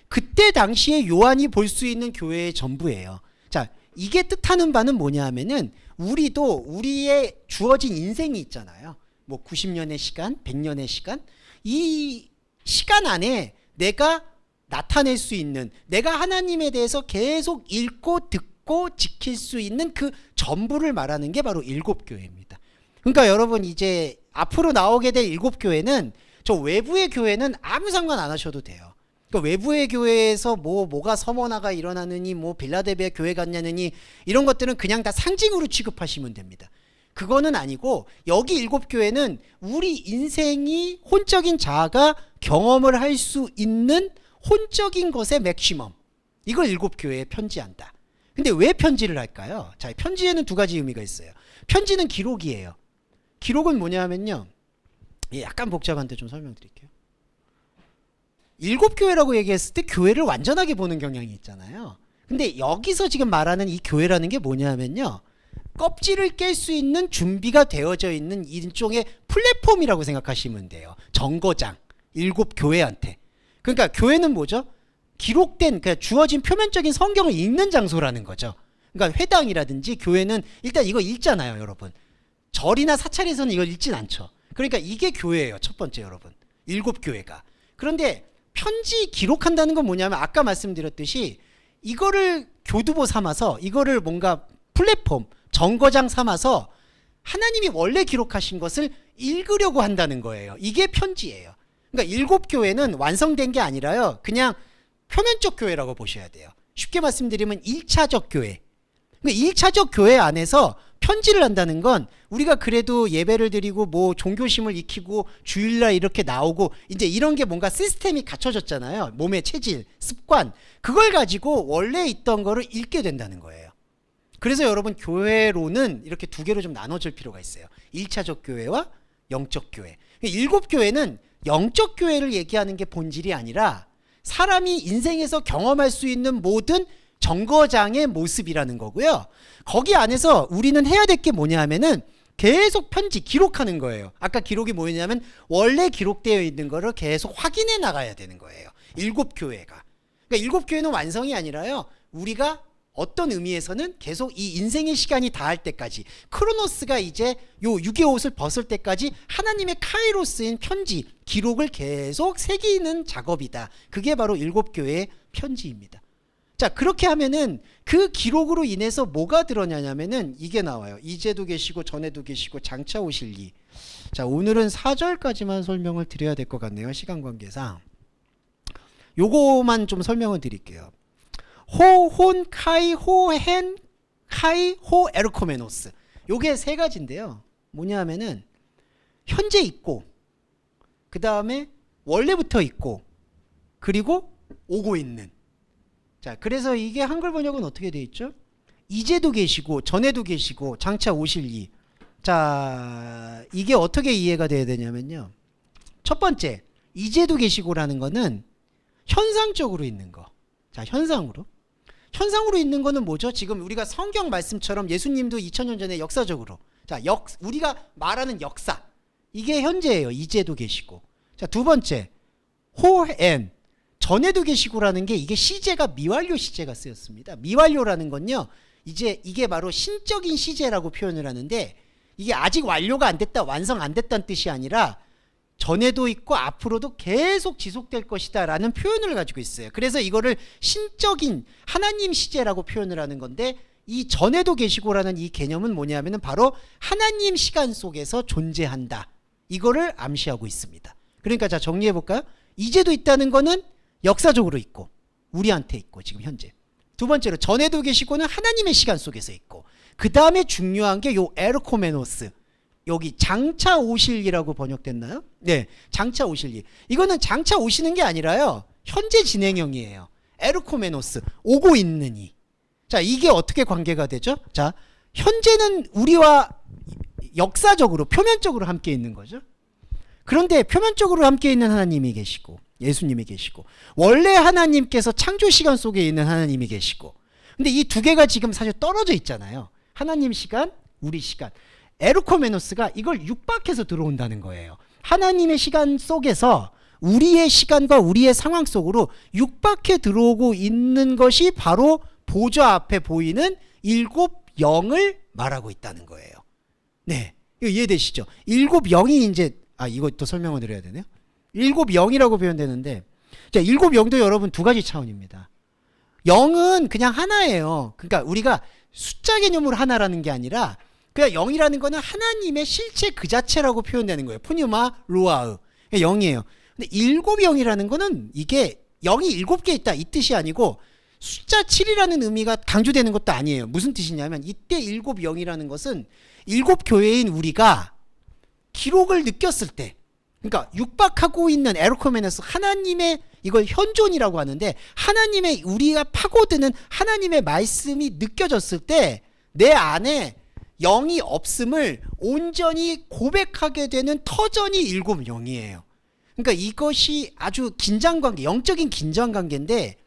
그때 당시에 요한이 볼 수 있는 교회의 전부예요. 자, 이게 뜻하는 바는 뭐냐 하면은 우리도 우리의 주어진 인생이 있잖아요. 뭐 90년의 시간, 100년의 시간, 이 시간 안에 내가 나타낼 수 있는, 내가 하나님에 대해서 계속 읽고 듣고 지킬 수 있는 그 전부를 말하는 게 바로 7교회입니다. 그러니까 여러분 이제 앞으로 나오게 될 7교회는 저 외부의 교회는 아무 상관 안 하셔도 돼요. 그러니까 외부의 교회에서 뭐가 서머나가 일어나느니 뭐 빌라델비아 교회 갔냐느니 이런 것들은 그냥 다 상징으로 취급하시면 됩니다. 그거는 아니고 여기 7교회는 우리 인생이 혼적인 자아가 경험을 할 수 있는 혼적인 것의 맥시멈, 이걸 7교회에 편지한다. 근데 왜 편지를 할까요? 자, 편지에는 두 가지 의미가 있어요. 편지는 기록이에요. 기록은 뭐냐 하면요, 약간 복잡한데 좀 설명드릴게요. 7교회라고 얘기했을 때 교회를 완전하게 보는 경향이 있잖아요. 근데 여기서 지금 말하는 이 교회라는 게 뭐냐 하면요, 껍질을 깰 수 있는 준비가 되어져 있는 일종의 플랫폼이라고 생각하시면 돼요. 정거장, 7교회한테. 그러니까 교회는 뭐죠? 기록된, 그러니까 주어진 표면적인 성경을 읽는 장소라는 거죠. 그러니까 회당이라든지 교회는 일단 이거 읽잖아요, 여러분. 절이나 사찰에서는 이걸 읽진 않죠. 그러니까 이게 교회예요, 첫 번째 여러분. 7교회가. 그런데 편지 기록한다는 건 뭐냐면 아까 말씀드렸듯이 이거를 교두보 삼아서, 이거를 뭔가 플랫폼, 정거장 삼아서 하나님이 원래 기록하신 것을 읽으려고 한다는 거예요. 이게 편지예요. 그러니까 7교회는 완성된 게 아니라요, 그냥 표면적 교회라고 보셔야 돼요. 쉽게 말씀드리면 1차적 교회. 그러니까 1차적 교회 안에서 편지를 한다는 건 우리가 그래도 예배를 드리고 뭐 종교심을 익히고 주일날 이렇게 나오고 이제 이런 게 뭔가 시스템이 갖춰졌잖아요. 몸의 체질, 습관, 그걸 가지고 원래 있던 거를 읽게 된다는 거예요. 그래서 여러분 교회로는 이렇게 두 개로 좀 나눠질 필요가 있어요. 1차적 교회와 영적 교회. 7교회는 영적 교회를 얘기하는 게 본질이 아니라 사람이 인생에서 경험할 수 있는 모든 정거장의 모습이라는 거고요. 거기 안에서 우리는 해야 될 게 뭐냐 하면은 계속 편지, 기록하는 거예요. 아까 기록이 뭐였냐면 원래 기록되어 있는 거를 계속 확인해 나가야 되는 거예요. 7교회가. 그러니까 7교회는 완성이 아니라요, 우리가 어떤 의미에서는 계속 이 인생의 시간이 닿을 때까지, 크로노스가 이제 요 육의 옷을 벗을 때까지 하나님의 카이로스인 편지, 기록을 계속 새기는 작업이다. 그게 바로 7교회의 편지입니다. 자, 그렇게 하면은 그 기록으로 인해서 뭐가 드러나냐면은 이게 나와요. 이제도 계시고 전에도 계시고 장차 오실 이. 자, 오늘은 4절까지만 설명을 드려야 될 것 같네요, 시간 관계상. 요거만 좀 설명을 드릴게요. 호, 혼, 카이, 호, 헨, 카이, 호, 에르코메노스. 요게 세 가지인데요. 뭐냐 하면은 현재 있고, 그 다음에 원래부터 있고, 그리고 오고 있는. 자, 그래서 이게 한글 번역은 어떻게 돼 있죠? 이제도 계시고 전에도 계시고 장차 오실 이. 자, 이게 어떻게 이해가 돼야 되냐면요, 첫 번째, 이제도 계시고라는 거는 현상적으로 있는 거. 자, 현상으로 있는 거는 뭐죠? 지금 우리가 성경 말씀처럼 예수님도 2000년 전에 역사적으로, 자, 우리가 말하는 역사, 이게 현재예요. 이제도 계시고. 자, 두 번째, 호엔, 전에도 계시고라는 게, 이게 시제가 미완료 시제가 쓰였습니다. 미완료라는 건요, 이제 이게 바로 신적인 시제라고 표현을 하는데, 이게 아직 완료가 안 됐다, 완성 안 됐다는 뜻이 아니라 전에도 있고 앞으로도 계속 지속될 것이다 라는 표현을 가지고 있어요. 그래서 이거를 신적인 하나님 시제라고 표현을 하는 건데, 이 전에도 계시고라는 이 개념은 뭐냐면은 바로 하나님 시간 속에서 존재한다, 이거를 암시하고 있습니다. 그러니까 자, 정리해 볼까요? 이제도 있다는 거는 역사적으로 있고 우리한테 있고 지금 현재. 두 번째로 전에도 계시고는 하나님의 시간 속에서 있고, 그 다음에 중요한 게 요 에르코메노스, 여기 장차 오실이라고 번역됐나요? 네, 장차 오실이. 이거는 장차 오시는 게 아니라요, 현재 진행형이에요. 에르코메노스, 오고 있는 이. 자, 이게 어떻게 관계가 되죠? 자, 현재는 우리와 역사적으로 표면적으로 함께 있는 거죠. 그런데 표면적으로 함께 있는 하나님이 계시고 예수님이 계시고, 원래 하나님께서 창조 시간 속에 있는 하나님이 계시고, 근데 이 두 개가 지금 사실 떨어져 있잖아요. 하나님 시간, 우리 시간. 에르코메노스가 이걸 육박해서 들어온다는 거예요. 하나님의 시간 속에서 우리의 시간과 우리의 상황 속으로 육박해 들어오고 있는 것이 바로 보좌 앞에 보이는 일곱 영을 말하고 있다는 거예요. 네, 이거 이해되시죠? 일곱 영이 이제, 이것도 설명을 드려야 되네요. 일곱 영이라고 표현되는데, 자, 일곱 영도 여러분 두 가지 차원입니다. 영은 그냥 하나예요. 그러니까 우리가 숫자 개념으로 하나라는 게 아니라, 그냥 영이라는 거는 하나님의 실체 그 자체라고 표현되는 거예요. 푸뉴마 루아흐, 영이에요. 근데 일곱 영이라는 거는 이게 영이 일곱 개 있다 이 뜻이 아니고, 숫자 7이라는 의미가 강조되는 것도 아니에요. 무슨 뜻이냐면, 이때 일곱 영이라는 것은 일곱 교회인 우리가 기록을 느꼈을 때, 그러니까 육박하고 있는 에르코메노스, 하나님의, 이걸 현존이라고 하는데, 하나님의, 우리가 파고드는 하나님의 말씀이 느껴졌을 때 내 안에 영이 없음을 온전히 고백하게 되는 터전이 일곱 영이에요. 그러니까 이것이 아주 긴장관계, 영적인 긴장관계인데,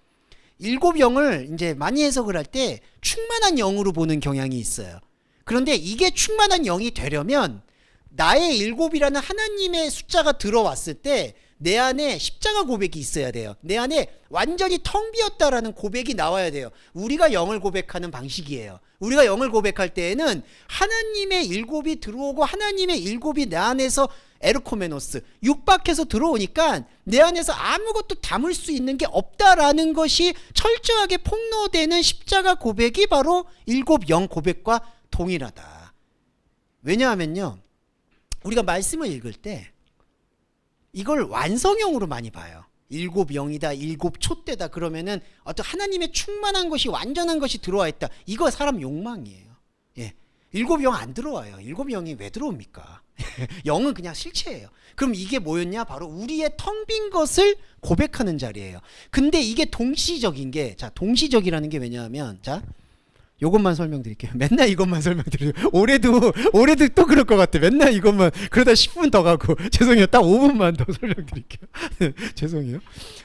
일곱 영을 이제 많이 해석을 할 때 충만한 영으로 보는 경향이 있어요. 그런데 이게 충만한 영이 되려면 나의 일곱이라는 하나님의 숫자가 들어왔을 때 내 안에 십자가 고백이 있어야 돼요. 내 안에 완전히 텅 비었다라는 고백이 나와야 돼요. 우리가 영을 고백하는 방식이에요. 우리가 영을 고백할 때에는 하나님의 일곱이 들어오고, 하나님의 일곱이 내 안에서 에르코메노스, 육박해서 들어오니까 내 안에서 아무것도 담을 수 있는 게 없다라는 것이 철저하게 폭로되는 십자가 고백이 바로 일곱 영 고백과 동일하다. 왜냐하면요, 우리가 말씀을 읽을 때 이걸 완성형으로 많이 봐요. 일곱 영이다, 일곱 촛대다, 그러면은 어떤 하나님의 충만한 것이, 완전한 것이 들어와 있다. 이거 사람 욕망이에요. 예. 일곱 영 안 들어와요. 일곱 영이 왜 들어옵니까? 영은 그냥 실체예요. 그럼 이게 뭐였냐? 바로 우리의 텅 빈 것을 고백하는 자리예요. 근데 이게 동시적인 게, 자, 동시적이라는 게 왜냐하면, 자, 요것만 설명드릴게요. 맨날 이것만 설명드려요. 올해도 또 그럴 것 같아. 맨날 이것만, 그러다 10분 더 가고. 죄송해요. 딱 5분만 더 설명드릴게요. 죄송해요.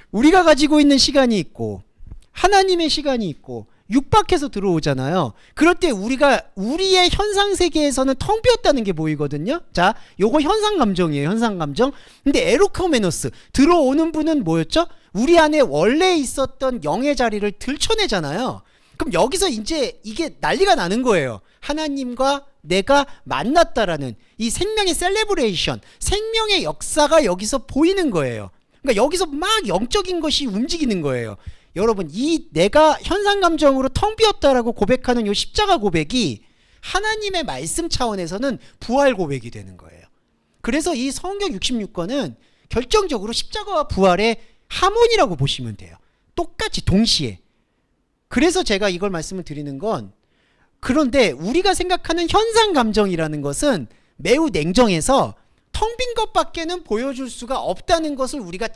우리가 가지고 있는 시간이 있고, 하나님의 시간이 있고, 육박해서 들어오잖아요. 그럴 때 우리가 우리의 현상 세계에서는 텅 비었다는 게 보이거든요. 자, 요거 현상 감정이에요. 현상 감정. 근데 에르코메노스, 들어오는 분은 뭐였죠? 우리 안에 원래 있었던 영의 자리를 들춰내잖아요. 그럼 여기서 이제 이게 난리가 나는 거예요. 하나님과 내가 만났다라는 이 생명의 셀레브레이션, 생명의 역사가 여기서 보이는 거예요. 그러니까 여기서 막 영적인 것이 움직이는 거예요. 여러분, 이 내가 현상 감정으로 텅 비었다라고 고백하는 이 십자가 고백이 하나님의 말씀 차원에서는 부활 고백이 되는 거예요. 그래서 이 성경 66권은 결정적으로 십자가와 부활의 하모니라고 보시면 돼요. 똑같이 동시에. 그래서 제가 이걸 말씀을 드리는 건, 그런데 우리가 생각하는 현상 감정이라는 것은 매우 냉정해서 텅 빈 것밖에는 보여줄 수가 없다는 것을 우리가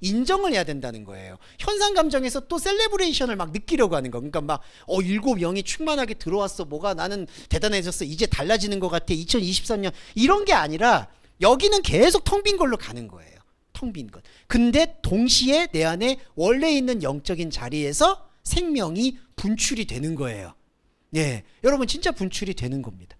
인정을 해야 된다는 거예요. 현상 감정에서 또 셀레브레이션을 막 느끼려고 하는 거. 그러니까 막 일곱 영이 충만하게 들어왔어, 뭐가 나는 대단해졌어, 이제 달라지는 것 같아, 2023년, 이런 게 아니라 여기는 계속 텅 빈 걸로 가는 거예요. 텅 빈 것. 근데 동시에 내 안에 원래 있는 영적인 자리에서 생명이 분출이 되는 거예요. 네, 여러분 진짜 분출이 되는 겁니다.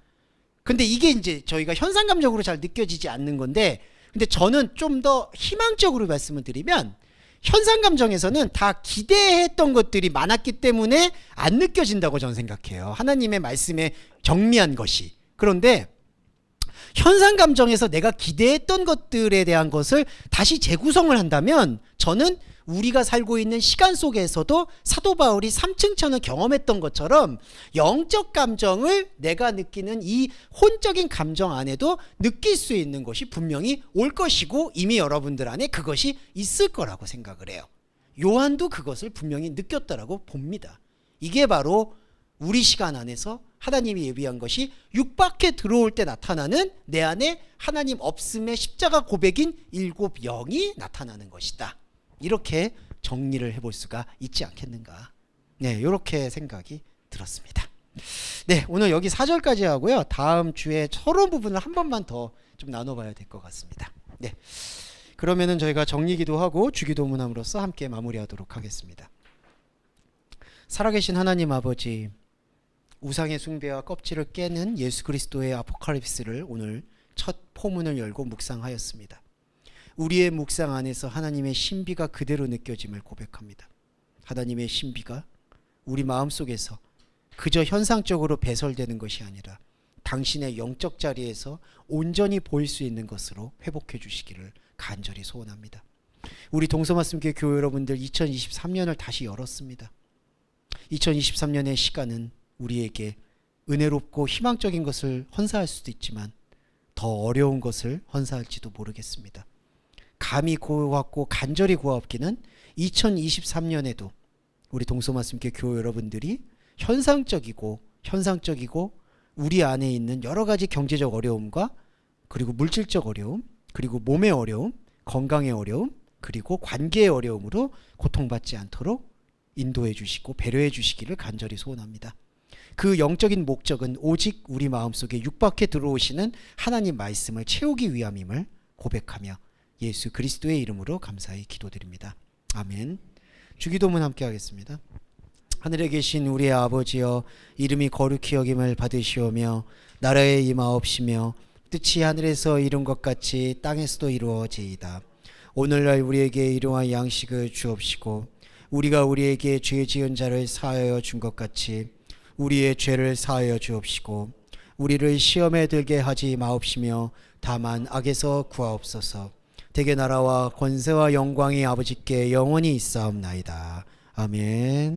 근데 이게 이제 저희가 현상 감정으로 잘 느껴지지 않는 건데, 근데 저는 좀 더 희망적으로 말씀을 드리면, 현상 감정에서는 다 기대했던 것들이 많았기 때문에 안 느껴진다고 저는 생각해요. 하나님의 말씀에 정미한 것이. 그런데 현상 감정에서 내가 기대했던 것들에 대한 것을 다시 재구성을 한다면 저는 우리가 살고 있는 시간 속에서도 사도 바울이 3층 천을 경험했던 것처럼 영적 감정을 내가 느끼는 이 혼적인 감정 안에도 느낄 수 있는 것이 분명히 올 것이고 이미 여러분들 안에 그것이 있을 거라고 생각을 해요. 요한도 그것을 분명히 느꼈다라고 봅니다. 이게 바로 우리 시간 안에서 하나님이 예비한 것이 육박해 들어올 때 나타나는 내 안에 하나님 없음의 십자가 고백인 일곱 영이 나타나는 것이다. 이렇게 정리를 해볼 수가 있지 않겠는가. 네, 이렇게 생각이 들었습니다. 네, 오늘 여기 4절까지 하고요. 다음 주에 서론 부분을 한 번만 더 좀 나눠봐야 될 것 같습니다. 네, 그러면은 저희가 정리기도 하고 주기도문함으로써 함께 마무리하도록 하겠습니다. 살아계신 하나님 아버지, 우상의 숭배와 껍질을 깨는 예수 그리스도의 아포칼립스를 오늘 첫 포문을 열고 묵상하였습니다. 우리의 묵상 안에서 하나님의 신비가 그대로 느껴짐을 고백합니다. 하나님의 신비가 우리 마음속에서 그저 현상적으로 배설되는 것이 아니라 당신의 영적 자리에서 온전히 보일 수 있는 것으로 회복해 주시기를 간절히 소원합니다. 우리 동서말씀교회 교회 여러분들 2023년을 다시 열었습니다. 2023년의 시간은 우리에게 은혜롭고 희망적인 것을 헌사할 수도 있지만 더 어려운 것을 헌사할지도 모르겠습니다. 감히 고맙고 간절히 고맙기는 2023년에도 우리 동서말씀교회 교회 여러분들이 현상적이고 우리 안에 있는 여러 가지 경제적 어려움과 그리고 물질적 어려움, 그리고 몸의 어려움, 건강의 어려움, 그리고 관계의 어려움으로 고통받지 않도록 인도해 주시고 배려해 주시기를 간절히 소원합니다. 그 영적인 목적은 오직 우리 마음속에 육박해 들어오시는 하나님 말씀을 채우기 위함임을 고백하며 예수 그리스도의 이름으로 감사히 기도드립니다. 아멘. 주기도문 함께 하겠습니다. 하늘에 계신 우리의 아버지여, 이름이 거룩히 여김을 받으시오며 나라에 임하옵시며 뜻이 하늘에서 이룬 것 같이 땅에서도 이루어지이다. 오늘날 우리에게 일용할 양식을 주옵시고 우리가 우리에게 죄 지은 자를 사하여 준 것 같이 우리의 죄를 사하여 주옵시고 우리를 시험에 들게 하지 마옵시며 다만 악에서 구하옵소서. 대개 나라와 권세와 영광이 아버지께 영원히 있사옵나이다. 아멘.